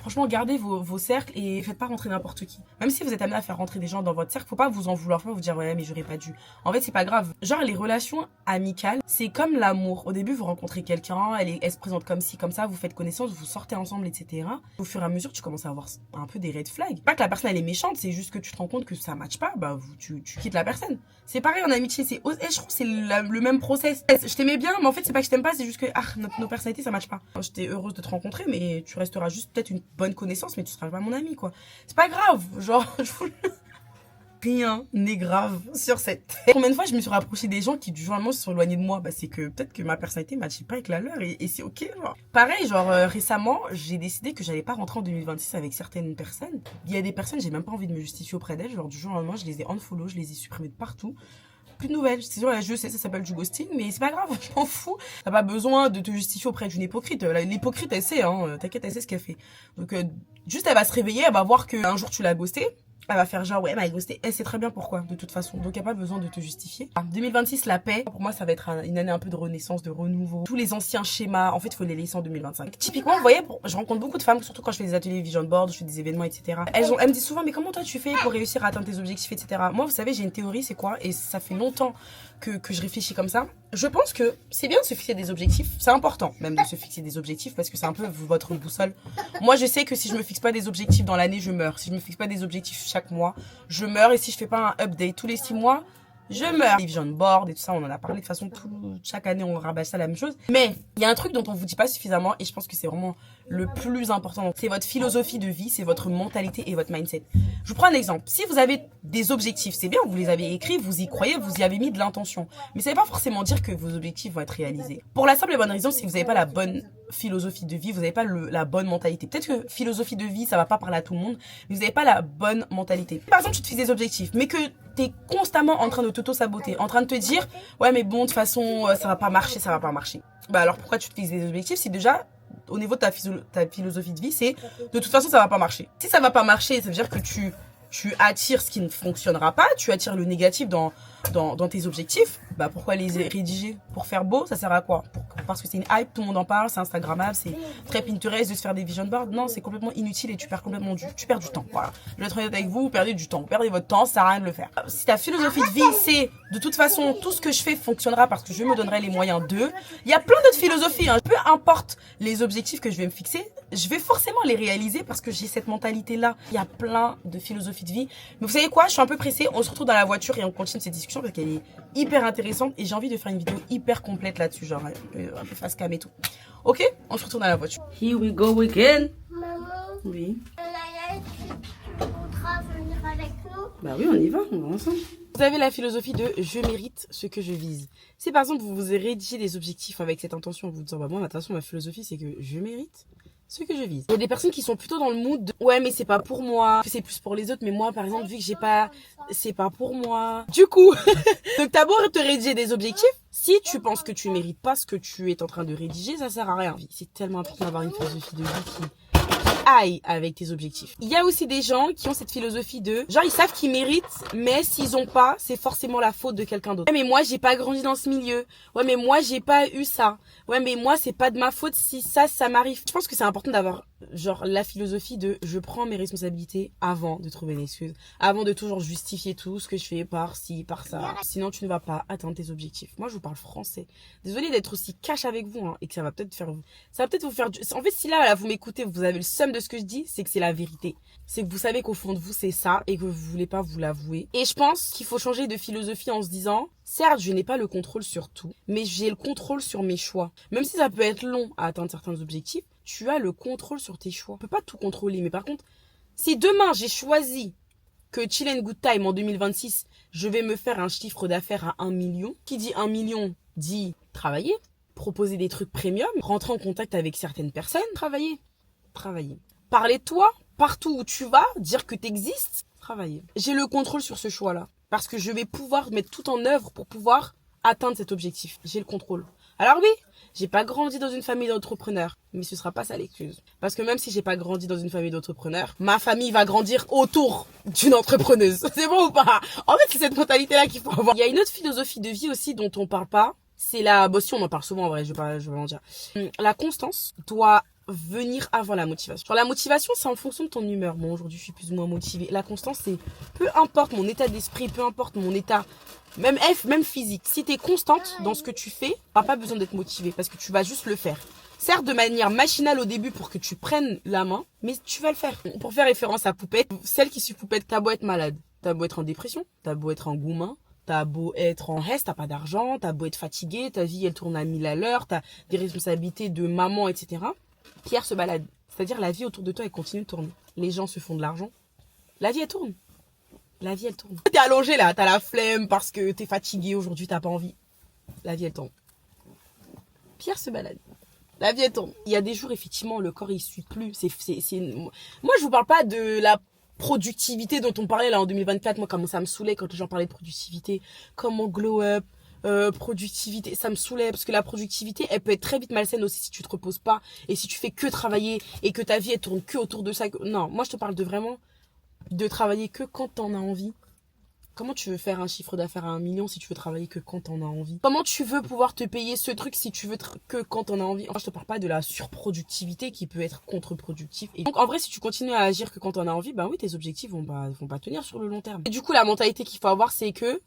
franchement, gardez vos cercles et faites pas rentrer n'importe qui. Même si vous êtes amené à faire rentrer des gens dans votre cercle, faut pas vous en vouloir, faut pas vous dire ouais mais j'aurais pas dû. En fait, c'est pas grave. Genre les relations amicales, c'est comme l'amour. Au début, vous rencontrez quelqu'un, elle se présente comme ci, comme ça, vous faites connaissance, vous sortez ensemble, etc. Au fur et à mesure, tu commences à avoir un peu des red flags. Pas que la personne elle est méchante, c'est juste que tu te rends compte que ça matche pas, bah tu quittes la personne. C'est pareil en amitié, je trouve que c'est le même process. Je t'aimais bien, mais en fait c'est pas que je t'aime pas, c'est juste que nos personnalités ça matche pas. J'étais heureuse de te rencontrer, mais tu resteras juste peut-être une bonne connaissance, mais tu seras pas mon ami quoi. C'est pas grave, genre rien n'est grave sur cette terre. Combien de fois je me suis rapprochée des gens qui du jour au lendemain se sont éloignés de moi? Bah c'est que peut-être que ma personnalité matchait pas avec la leur et c'est ok genre. Pareil genre récemment j'ai décidé que j'allais pas rentrer en 2026 avec certaines personnes. Il y a des personnes j'ai même pas envie de me justifier auprès d'elles, genre du jour au lendemain je les ai unfollow, je les ai supprimées de partout. Plus de nouvelles, c'est sûr, je sais ça s'appelle du ghosting mais c'est pas grave, je m'en fous. T'as pas besoin de te justifier auprès d'une hypocrite, l'hypocrite elle sait hein, t'inquiète elle sait ce qu'elle fait. Donc juste elle va se réveiller, elle va voir que un jour tu l'as ghosté. Elle va faire genre ouais elle m'a ghosté, elle sait très bien pourquoi de toute façon, donc il n'y a pas besoin de te justifier. 2026 la paix, pour moi ça va être une année un peu de renaissance, de renouveau. Tous les anciens schémas, en fait il faut les laisser en 2025. Typiquement vous voyez, je rencontre beaucoup de femmes, surtout quand je fais des ateliers vision board, je fais des événements etc. Elles me disent souvent mais comment toi tu fais pour réussir à atteindre tes objectifs etc. Moi vous savez j'ai une théorie c'est quoi, et ça fait longtemps que je réfléchis comme ça. Je pense que c'est bien de se fixer des objectifs, c'est important même de se fixer des objectifs parce que c'est un peu votre boussole. Moi je sais que si je me fixe pas des objectifs dans l'année je meurs, si je me fixe pas des objectifs chaque mois je meurs, et si je fais pas un update tous les 6 mois je meurs. Les vision board et tout ça on en a parlé de toute façon, chaque année on rabâche ça la même chose, mais il y a un truc dont on vous dit pas suffisamment et je pense que c'est vraiment le plus important, c'est votre philosophie de vie, c'est votre mentalité et votre mindset. Je vous prends un exemple, si vous avez des objectifs c'est bien, vous les avez écrits, vous y croyez, vous y avez mis de l'intention, mais ça veut pas forcément dire que vos objectifs vont être réalisés. Pour la simple et bonne raison, si vous n'avez pas la bonne philosophie de vie, vous n'avez pas la bonne mentalité. Peut-être que philosophie de vie ça va pas parler à tout le monde, mais vous n'avez pas la bonne mentalité. Par exemple tu te fixes des objectifs mais que t'es constamment en train de t'auto-saboter, en train de te dire ouais mais bon de toute façon ça va pas marcher, bah alors pourquoi tu te fixes des objectifs si déjà au niveau de ta philosophie de vie c'est de toute façon ça va pas marcher. Si ça va pas marcher ça veut dire que tu attires ce qui ne fonctionnera pas, tu attires le négatif dans tes objectifs, bah pourquoi les rédiger? Pour faire beau, ça sert à quoi? Parce que c'est une hype, tout le monde en parle, c'est instagrammable, c'est très Pinterest de se faire des vision boards. Non, c'est complètement inutile et tu perds du temps. Voilà. Je vais être honnête avec vous, vous perdez du temps. Vous perdez votre temps, ça sert à rien de le faire. Si ta philosophie de vie, c'est de toute façon, tout ce que je fais fonctionnera parce que je me donnerai les moyens d'eux. Il y a plein d'autres philosophies, hein. Peu importe les objectifs que je vais me fixer, je vais forcément les réaliser parce que j'ai cette mentalité-là. Il y a plein de philosophies de vie. Mais vous savez quoi? Je suis un peu pressée. On se retrouve dans la voiture et on continue cette discussion parce qu'elle est hyper intéressante et j'ai envie de faire une vidéo hyper complète là-dessus, genre un peu face cam et tout. Ok, on se retrouve dans la voiture. Here we go again. Maman, Oui. tu voudras venir avec nous? Bah oui, on y va, on va ensemble. Vous avez la philosophie de je mérite ce que je vise. Si par exemple vous vous rédigez des objectifs avec cette intention, vous disant bah moi attention ma philosophie c'est que je mérite ce que je vise. Il y a des personnes qui sont plutôt dans le mood de ouais mais c'est pas pour moi, c'est plus pour les autres, mais moi par exemple vu que j'ai pas, c'est pas pour moi. Du coup, donc t'as beau te rédiger des objectifs, si tu penses que tu mérites pas ce que tu es en train de rédiger, ça sert à rien. C'est tellement important d'avoir une philosophie de vie qui ailles avec tes objectifs. Il y a aussi des gens qui ont cette philosophie de genre ils savent qu'ils méritent, mais s'ils ont pas, c'est forcément la faute de quelqu'un d'autre. Ouais mais moi j'ai pas grandi dans ce milieu. Ouais mais moi j'ai pas eu ça. Ouais mais moi c'est pas de ma faute si ça m'arrive. Je pense que c'est important d'avoir genre la philosophie de je prends mes responsabilités avant de trouver une excuse, avant de toujours justifier tout ce que je fais par ci, par ça. Sinon tu ne vas pas atteindre tes objectifs. Moi je vous parle français. Désolée d'être aussi cash avec vous et que ça va peut-être vous faire en fait si là vous m'écoutez, vous avez le seum de ce que je dis, c'est que c'est la vérité. C'est que vous savez qu'au fond de vous c'est ça et que vous voulez pas vous l'avouer. Et je pense qu'il faut changer de philosophie en se disant certes, je n'ai pas le contrôle sur tout, mais j'ai le contrôle sur mes choix. Même si ça peut être long à atteindre certains objectifs, tu as le contrôle sur tes choix. Tu peux pas tout contrôler, mais par contre, si demain j'ai choisi que Chill and Good Time en 2026, je vais me faire un chiffre d'affaires à 1 million, qui dit 1 million dit travailler, proposer des trucs premium, rentrer en contact avec certaines personnes, travailler. Parler de toi, partout où tu vas, dire que tu existes, travailler. J'ai le contrôle sur ce choix-là. Parce que je vais pouvoir mettre tout en œuvre pour pouvoir atteindre cet objectif. J'ai le contrôle. Alors oui, j'ai pas grandi dans une famille d'entrepreneurs, mais ce sera pas ça l'excuse. Parce que même si j'ai pas grandi dans une famille d'entrepreneurs, ma famille va grandir autour d'une entrepreneuse. C'est bon ou pas? En fait, c'est cette mentalité-là qu'il faut avoir. Il y a une autre philosophie de vie aussi dont on parle pas. C'est la, si on en parle souvent en vrai, je vais en dire. La constance doit venir avant la motivation. Genre la motivation, c'est en fonction de ton humeur. Bon, aujourd'hui, je suis plus ou moins motivée. La constance, c'est peu importe mon état d'esprit, peu importe mon état, même physique. Si t'es constante dans ce que tu fais, t'as pas besoin d'être motivée parce que tu vas juste le faire. Certes, de manière machinale au début pour que tu prennes la main, mais tu vas le faire. Pour faire référence à Poupette, celle qui suit Poupette, t'as beau être malade, t'as beau être en dépression, t'as beau être en goumin, t'as beau être en reste, t'as pas d'argent, t'as beau être fatigué, ta vie elle tourne à 1000 à l'heure, t'as des responsabilités de maman, etc. Pierre se balade. C'est-à-dire la vie autour de toi, elle continue de tourner. Les gens se font de l'argent. La vie, elle tourne. La vie, elle tourne. T'es allongé là, t'as la flemme parce que t'es fatigué aujourd'hui, t'as pas envie. La vie, elle tourne. Pierre se balade. La vie, elle tourne. Il y a des jours, effectivement, le corps, il suit plus. Moi, je vous parle pas de la productivité dont on parlait là en 2024. Moi, comment ça me saoulait quand les gens parlaient de productivité. Comment glow up. Productivité, ça me saoulait parce que la productivité elle peut être très vite malsaine aussi si tu te reposes pas et si tu fais que travailler et que ta vie elle tourne que autour de ça. Non, moi je te parle de vraiment de travailler que quand t'en as envie. Comment tu veux faire un chiffre d'affaires à 1 million si tu veux travailler que quand t'en as envie? Comment tu veux pouvoir te payer ce truc si tu veux que quand t'en as envie? Moi je te parle pas de la surproductivité qui peut être contre-productif. Et donc en vrai si tu continues à agir que quand t'en as envie, bah oui tes objectifs vont pas tenir sur le long terme. Et du coup la mentalité qu'il faut avoir c'est que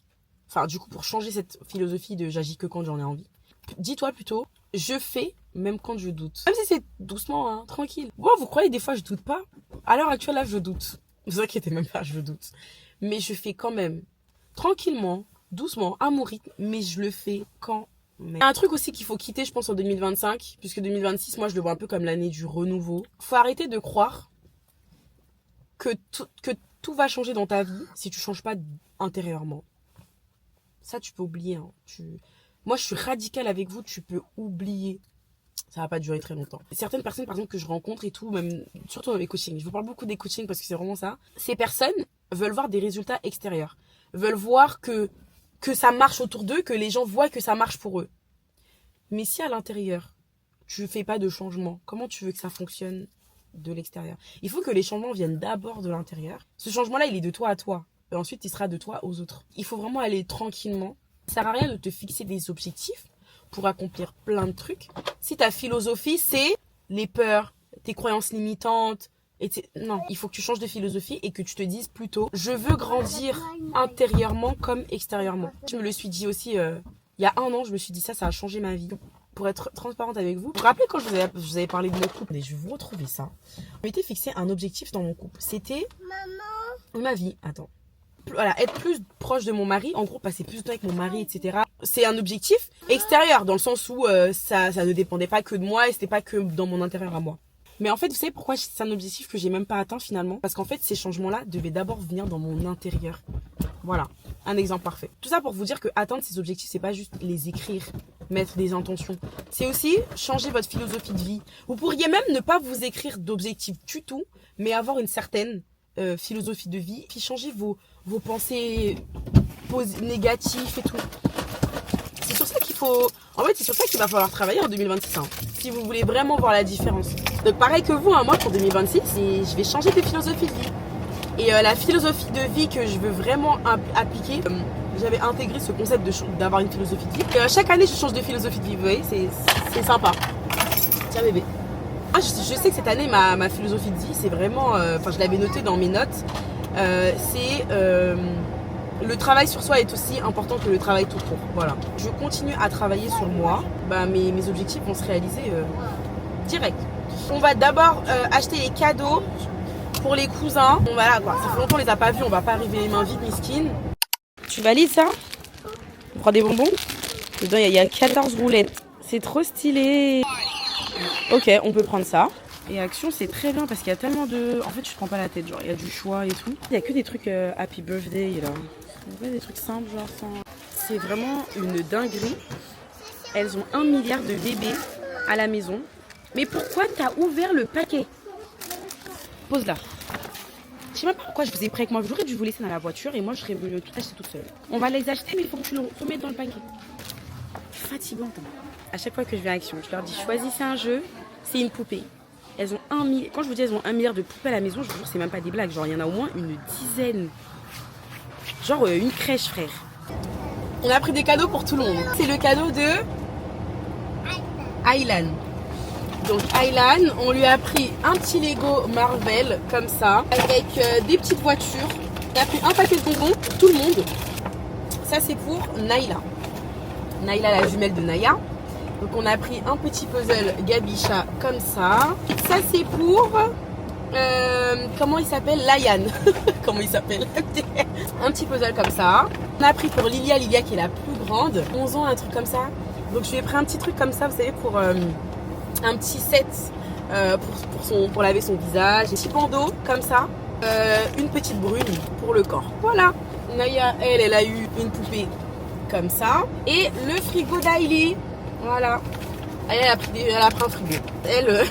pour changer cette philosophie de j'agis que quand j'en ai envie, dis-toi plutôt, je fais même quand je doute. Même si c'est doucement, hein, tranquille. Bon, vous croyez des fois je doute pas? À l'heure actuelle, là, je doute. Ne vous inquiétez même pas, je doute. Mais je fais quand même, tranquillement, doucement, à mon rythme, mais je le fais quand même. Il y a un truc aussi qu'il faut quitter, je pense, en 2025, puisque 2026, moi, je le vois un peu comme l'année du renouveau. Faut arrêter de croire que tout va changer dans ta vie si tu changes pas intérieurement. Ça, tu peux oublier. Hein. Moi, je suis radicale avec vous. Tu peux oublier. Ça va pas durer très longtemps. Certaines personnes, par exemple, que je rencontre et tout, même surtout dans mes coachings. Je vous parle beaucoup des coachings parce que c'est vraiment ça. Ces personnes veulent voir des résultats extérieurs. Veulent voir que ça marche autour d'eux, que les gens voient que ça marche pour eux. Mais si à l'intérieur, tu fais pas de changement, comment tu veux que ça fonctionne de l'extérieur? Il faut que les changements viennent d'abord de l'intérieur. Ce changement-là, il est de toi à toi. Et ensuite, il sera de toi aux autres. Il faut vraiment aller tranquillement. Ça sert à rien de te fixer des objectifs pour accomplir plein de trucs. Si ta philosophie, c'est les peurs, tes croyances limitantes, non, il faut que tu changes de philosophie et que tu te dises plutôt, je veux grandir intérieurement comme extérieurement. Je me le suis dit aussi, il y a 1 an, je me suis dit ça a changé ma vie. Pour être transparente avec vous, vous vous rappelez quand je vous avais parlé de mon couple? Et je vais vous retrouver ça. Je m'étais fixé un objectif dans mon couple. C'était ma vie. Attends. Voilà, être plus proche de mon mari, en gros passer plus de temps avec mon mari, etc. C'est un objectif extérieur, dans le sens où ça ne dépendait pas que de moi et c'était pas que dans mon intérieur à moi. Mais en fait, vous savez pourquoi c'est un objectif que j'ai même pas atteint finalement? Parce qu'en fait, ces changements-là devaient d'abord venir dans mon intérieur. Voilà, un exemple parfait. Tout ça pour vous dire que atteindre ces objectifs, c'est pas juste les écrire, mettre des intentions. C'est aussi changer votre philosophie de vie. Vous pourriez même ne pas vous écrire d'objectifs du tout, mais avoir une certaine philosophie de vie, puis changer vos pensées négatives et tout. C'est sur ça qu'il faut... En fait, c'est sur ça qu'il va falloir travailler en 2026. Hein. si vous voulez vraiment voir la différence. Donc pareil que vous, hein, moi pour 2026, je vais changer de philosophie de vie. Et la philosophie de vie que je veux vraiment appliquer, j'avais intégré ce concept d'avoir une philosophie de vie. Et, chaque année, je change de philosophie de vie, vous voyez, c'est sympa. Tiens bébé. Ah, je sais que cette année, ma philosophie de vie, c'est vraiment, enfin je l'avais noté dans mes notes, c'est le travail sur soi est aussi important que le travail tout court. Voilà. Je continue à travailler sur moi, mes objectifs vont se réaliser direct. On va d'abord acheter les cadeaux pour les cousins. Bon voilà quoi, ça fait longtemps qu'on les a pas vus, on va pas arriver les mains vides, miskine. Tu valides ça? On prend des bonbons. Dedans il y a 14 roulettes. C'est trop stylé. Ok, on peut prendre ça. Et Action c'est très bien parce qu'il y a tellement de... En fait je prends pas la tête, genre il y a du choix et tout. Il y a que des trucs happy birthday là. Il y a des trucs simples genre sans... C'est vraiment une dinguerie. Elles ont 1 milliard de bébés à la maison. Mais pourquoi t'as ouvert le paquet? Pose là. Je sais même pas pourquoi je vous ai pris avec moi. J'aurais dû vous laisser dans la voiture et moi je serais venue tout acheter toute seule. On va les acheter mais il faut que tu le remettes dans le paquet. Fatigante. À chaque fois que je viens à Action, je leur dis choisissez un jeu, c'est une poupée. Elles ont 1 milliard. Quand je vous dis elles ont 1 milliard de poupées à la maison, je vous jure c'est même pas des blagues. Genre il y en a au moins une dizaine. Genre une crèche frère. On a pris des cadeaux pour tout le monde. C'est le cadeau de Aylan. Donc Aylan, on lui a pris un petit Lego Marvel comme ça, avec des petites voitures. On a pris un paquet de bonbons pour tout le monde. Ça c'est pour Naïla. Naïla la jumelle de Naya. Donc on a pris un petit puzzle Gabicha comme ça. Ça c'est pour... comment il s'appelle? Layan. Comment il s'appelle? Un petit puzzle comme ça. On a pris pour Lilia qui est la plus grande. 11 ans, un truc comme ça. Donc je lui ai pris un petit truc comme ça, vous savez, pour... un petit set pour laver son visage, un petit bandeau comme ça, une petite brune pour le corps. Voilà. Naya, elle a eu une poupée comme ça et le frigo d'Ailey. Voilà. Elle a pris un frigo. Elle,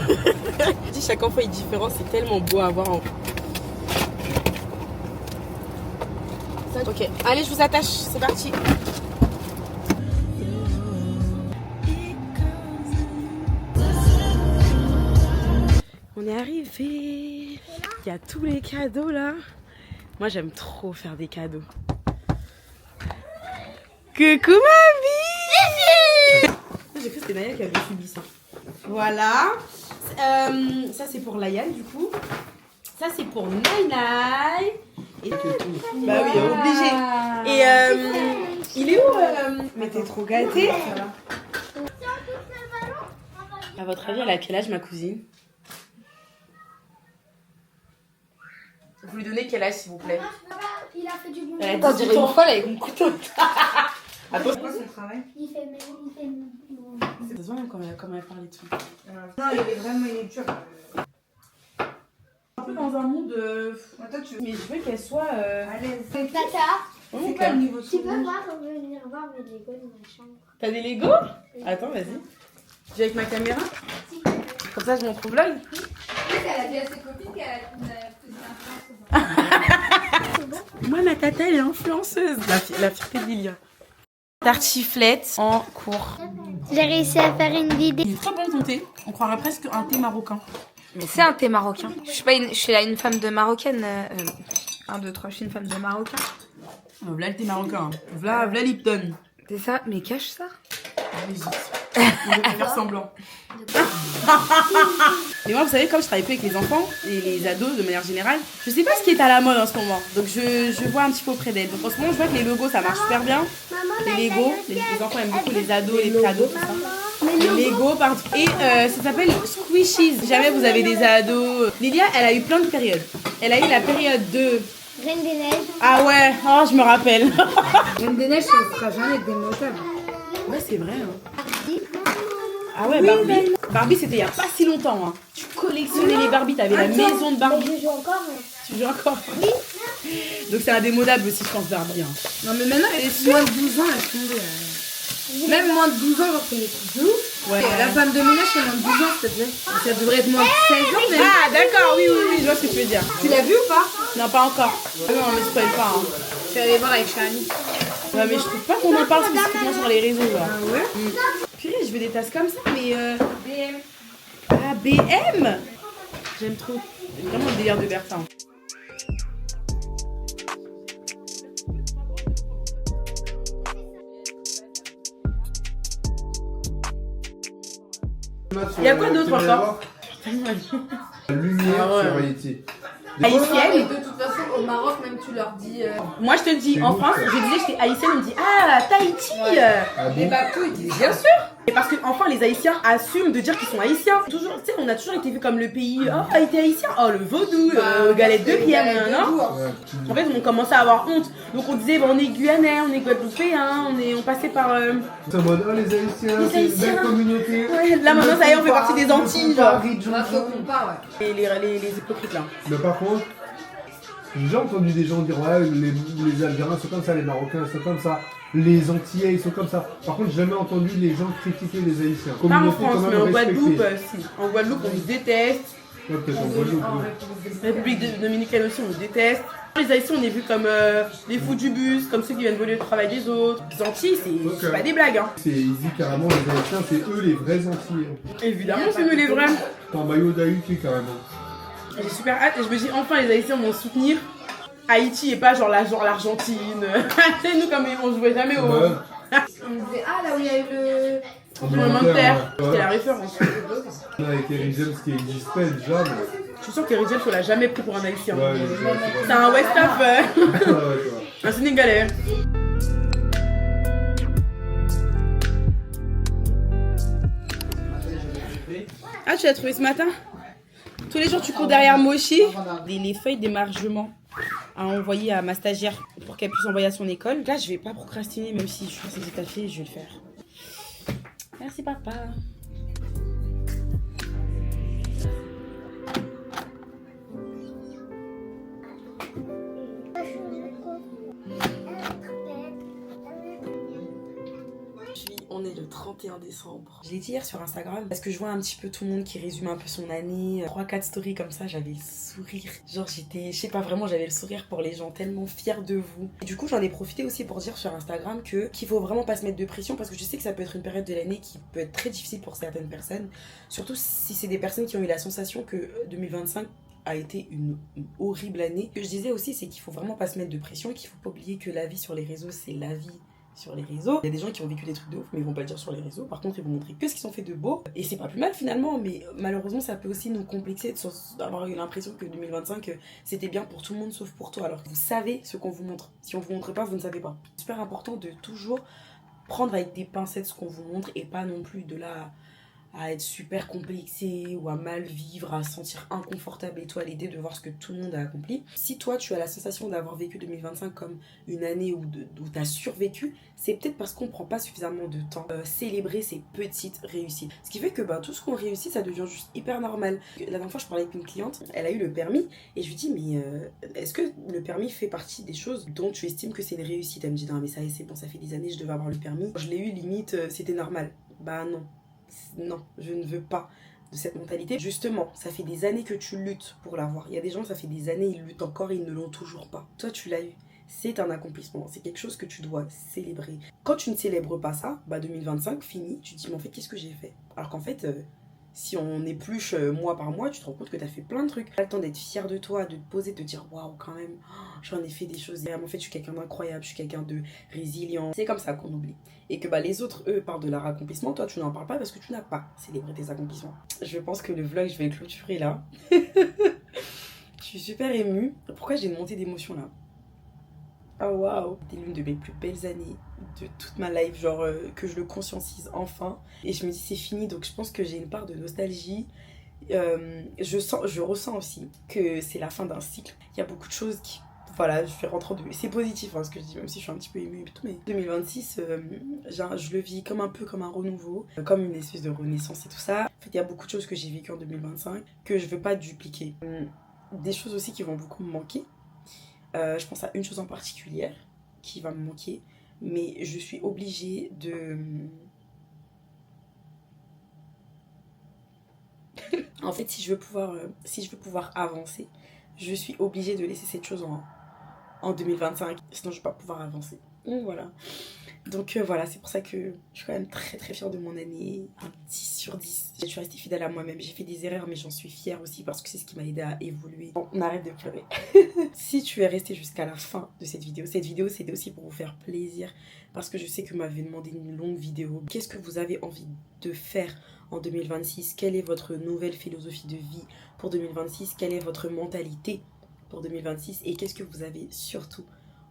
je dis chaque enfant est différent, c'est tellement beau à voir. Ok, allez, je vous attache, c'est parti. On est arrivé. Il y a tous les cadeaux là. Moi j'aime trop faire des cadeaux. Coucou ma vie. J'ai cru que c'était Naya qui avait subi ça. Voilà. Ça c'est pour Layan du coup. Ça c'est pour Naïnaï. Et... Bah oui, obligé. Et il est où Mais t'es trop gâtée. À votre avis, elle a quel âge ma cousine? Vous lui donnez quel âge s'il vous plaît? Il a fait du bon. Elle a 18 ans folle avec mon couteau. Attends, C'est quoi son travail? Il fait ça se voit même comment elle parle et tout. Non, il est dur. Un peu dans un monde mais je veux qu'elle soit À l'aise. Tata, C'est quoi le niveau de tu son peux âge? venir voir mes Legos dans ma chambre. T'as des Legos? Attends, vas-y. Je vais avec ma caméra. Comme ça, je montre au vlog. Elle a dit à ses copines qu'elle a une influenceuse. Moi, ma tata, elle est influenceuse. La fierté de Lilia. Tartiflette en cours. J'ai réussi à faire une vidéo. Il est très bon ton thé. On croirait presque un thé marocain. Mais c'est un thé marocain. Je suis pas je suis là une femme de marocaine. 1, 2, 3, je suis une femme de marocain. Voilà le thé marocain. Voilà Lipton. C'est ça, mais cache ça. On veut faire semblant. Mais moi, vous savez, comme je travaille peu avec les enfants et les ados de manière générale, je sais pas ce qui est à la mode en ce moment. Donc je vois un petit peu auprès d'elles. Donc en ce moment, je vois que les logos ça marche super bien. Les Legos, les enfants aiment beaucoup les ados, les pré-ados, tout ça. Les Legos, pardon. Et ça s'appelle Squishies. Si jamais vous avez des ados. Lilia, elle a eu plein de périodes. Elle a eu la période de. Reine des Neiges. Ah ouais, oh, je me rappelle. Reine des Neiges, ça sera jamais démodable. Ouais, c'est vrai. Hein. Ah ouais, Barbie. Barbie, c'était il y a pas si longtemps. Hein. Tu collectionnais les Barbies, t'avais la maison de Barbie. Je joue encore. Tu joues encore? Oui. Donc c'est indémodable aussi, je pense, Barbie. Hein. Non, mais maintenant, elle est moins de 12 ans, elle tombe. Même moins de 12 ans, genre, c'est des trucs de ouf. Ouais. La femme de ménage, c'est moins de 12 ans, s'il te plaît. Ça devrait être moins de 16 ans, même. Ah, d'accord, oui, je vois ce que tu veux dire. Tu l'as vu ou pas? Non, pas encore. Ah non, mais spoil pas. Hein. Je suis allée voir avec Charlie. Ouais, mais je trouve pas qu'on en parle spécifiquement sur les réseaux. Là. Ah ouais? Purée, je veux des tasses comme ça, mais BM. Ah, BM. J'aime trop. C'est vraiment le délire de Bertin. Il y a quoi d'autre encore? La lumière Ah ouais. sur Haïti. Haïtienne. De toute façon, au Maroc, même tu leur dis. Moi je te le dis, C'est en ouf, France, ça. je disais que j'étais haïtienne, on me dit ah Tahiti. Ah Les bon? babous, ils disent. Bien sûr. Et parce que enfin les Haïtiens assument de dire qu'ils sont Haïtiens. Toujours, tu sais, on a toujours été vu comme le pays. Oh, Haïti haïtien. Oh le vaudou, galette de pierre, non? Ouais. En fait, on commençait à avoir honte. Donc on disait, on est guyanais, on est guadeloupéens, on passait par. C'est en mode, oh les Haïtiens, Les c'est une Haïtiens. belle communauté. Ouais, là maintenant ça y est, on fait partie des Antilles, genre. On a fait pas, ouais. Et les hypocrites là. Mais par contre, j'ai déjà entendu des gens dire ouais les Algériens sont comme ça, les Marocains sont comme ça, les Antillais ils sont comme ça. Par contre, j'ai jamais entendu les gens critiquer les Haïtiens. Pas en Communauté France, quand mais même en Guadeloupe, respectée. si. En Guadeloupe, on nous déteste. Ouais, peut-être en Guadeloupe. ouais. République dominicaine aussi, on nous déteste. Les Haïtiens, on est vus comme les fous du bus, comme ceux qui viennent voler le travail des autres. Les Antilles, c'est Ok. pas des blagues, hein. Ils disent carrément les Haïtiens, c'est eux les vrais Antillais. Évidemment, c'est nous les vrais. T'es en maillot d'Haïti carrément. J'ai super hâte et je me dis enfin les Haïtiens vont soutenir Haïti et pas genre l'Argentine. Tu sais, nous comme on jouait jamais au Ouais. On me disait, ah là où il y a eu le. tremblement de terre. Ouais. C'était la référence. Avec Eric James qui existait déjà. Mais... Je suis sûre qu'Eric James, on l'a jamais pris pour un Haïtien. Ouais, C'est un West Af, ouais, un Sénégalais. Ah, tu l'as trouvé ce matin? Tous les jours, tu cours derrière Mochi. Les feuilles d'émargement à envoyer à ma stagiaire pour qu'elle puisse envoyer à son école. Là, je vais pas procrastiner, même si je suis censée taffer, je vais le faire. Merci, papa. On est le 31 décembre. Je l'ai dit hier sur Instagram parce que je vois un petit peu tout le monde qui résume un peu son année. 3-4 stories comme ça, j'avais le sourire. Genre j'étais, je sais pas vraiment, j'avais le sourire pour les gens, tellement fiers de vous. Et du coup j'en ai profité aussi pour dire sur Instagram qu'il faut vraiment pas se mettre de pression parce que je sais que ça peut être une période de l'année qui peut être très difficile pour certaines personnes. Surtout si c'est des personnes qui ont eu la sensation que 2025 a été une horrible année. Ce que je disais aussi c'est qu'il faut vraiment pas se mettre de pression, qu'il faut pas oublier que la vie sur les réseaux c'est la vie sur les réseaux. Il y a des gens qui ont vécu des trucs de ouf, mais ils vont pas le dire sur les réseaux. Par contre, ils vont montrer que ce qu'ils ont fait de beau. Et c'est pas plus mal finalement, mais malheureusement, ça peut aussi nous complexer d'avoir eu l'impression que 2025, c'était bien pour tout le monde sauf pour toi. Alors que vous savez ce qu'on vous montre. Si on vous montre pas, vous ne savez pas. C'est super important de toujours prendre avec des pincettes ce qu'on vous montre et pas non plus de là à être super complexé ou à mal vivre, à se sentir inconfortable et toi à l'idée de voir ce que tout le monde a accompli. Si toi tu as la sensation d'avoir vécu 2025 comme une année où tu as survécu, c'est peut-être parce qu'on prend pas suffisamment de temps célébrer ces petites réussites. Ce qui fait que tout ce qu'on réussit ça devient juste hyper normal. La dernière fois je parlais avec une cliente, elle a eu le permis et je lui dis mais est-ce que le permis fait partie des choses dont tu estimes que c'est une réussite? Elle me dit non mais ça c'est bon, ça fait des années je devais avoir le permis. Je l'ai eu limite c'était normal. Bah non. Non, je ne veux pas de cette mentalité. Justement, ça fait des années que tu luttes pour l'avoir. Il y a des gens, ça fait des années, ils luttent encore et ils ne l'ont toujours pas. Toi, tu l'as eu. C'est un accomplissement. C'est quelque chose que tu dois célébrer. Quand tu ne célèbres pas ça, 2025, fini, tu te dis, mais en fait, qu'est-ce que j'ai fait? Alors qu'en fait, si on épluche mois par mois, tu te rends compte que tu as fait plein de trucs. Tu as le temps d'être fier de toi, de te poser, de te dire, waouh, quand même, j'en ai fait des choses. Et en fait, je suis quelqu'un d'incroyable, je suis quelqu'un de résilient. C'est comme ça qu'on oublie. Et que les autres, eux, parlent de leur accomplissement. Toi, tu n'en parles pas parce que tu n'as pas célébré tes accomplissements. Je pense que le vlog, je vais le clôturer là. Je suis super émue. Pourquoi j'ai une montée d'émotion là? Oh waouh! C'était l'une de mes plus belles années de toute ma life, genre que je le conscientise enfin. Et je me dis c'est fini, donc je pense que j'ai une part de nostalgie. Je ressens aussi que c'est la fin d'un cycle. Il y a beaucoup de choses qui... Voilà, je fais rentrer de... C'est positif ce que je dis, même si je suis un petit peu émue et tout. Mais 2026, je le vis comme un peu comme un renouveau, comme une espèce de renaissance et tout ça. En fait, il y a beaucoup de choses que j'ai vécues en 2025 que je veux pas dupliquer. Des choses aussi qui vont beaucoup me manquer. Je pense à une chose en particulier qui va me manquer, mais je suis obligée de... En fait, si je veux pouvoir avancer, je suis obligée de laisser cette chose en 2025, sinon je vais pas pouvoir avancer. Donc voilà. Donc voilà, c'est pour ça que je suis quand même très très fière de mon année. Un 10 sur 10. Je suis restée fidèle à moi-même. J'ai fait des erreurs, mais j'en suis fière aussi parce que c'est ce qui m'a aidé à évoluer. Bon, on arrête de pleurer. Si tu es resté jusqu'à la fin de cette vidéo c'était aussi pour vous faire plaisir parce que je sais que vous m'avez demandé une longue vidéo. Qu'est-ce que vous avez envie de faire en 2026? Quelle est votre nouvelle philosophie de vie pour 2026? Quelle est votre mentalité pour 2026? Et qu'est-ce que vous avez surtout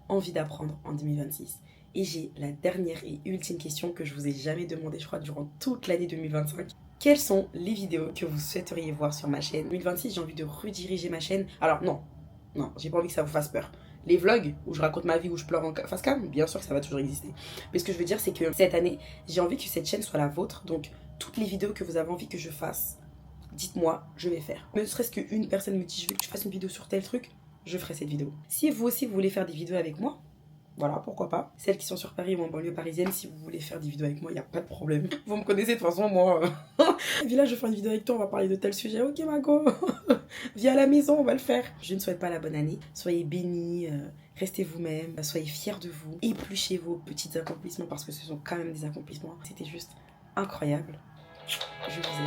envie d'apprendre en 2026? Et j'ai la dernière et ultime question que je vous ai jamais demandé, je crois, durant toute l'année 2025. Quelles sont les vidéos que vous souhaiteriez voir sur ma chaîne? 2026, j'ai envie de rediriger ma chaîne. Alors non, j'ai pas envie que ça vous fasse peur. Les vlogs où je raconte ma vie, où je pleure en face cam, bien sûr que ça va toujours exister. Mais ce que je veux dire, c'est que cette année, j'ai envie que cette chaîne soit la vôtre. Donc, toutes les vidéos que vous avez envie que je fasse, dites-moi, je vais faire. Ne serait-ce qu'une personne me dit, je veux que tu fasses une vidéo sur tel truc, je ferai cette vidéo. Si vous aussi, vous voulez faire des vidéos avec moi, voilà, pourquoi pas. Celles qui sont sur Paris ou en banlieue parisienne, si vous voulez faire des vidéos avec moi, il n'y a pas de problème. Vous me connaissez de toute façon, moi. Villa, je vais faire une vidéo avec toi, on va parler de tel sujet. Ok, Margot. Viens à la maison, on va le faire. Je ne souhaite pas la bonne année. Soyez bénis, restez vous-même, soyez fiers de vous. Épluchez vos petits accomplissements parce que ce sont quand même des accomplissements. C'était juste incroyable. Je vous aime.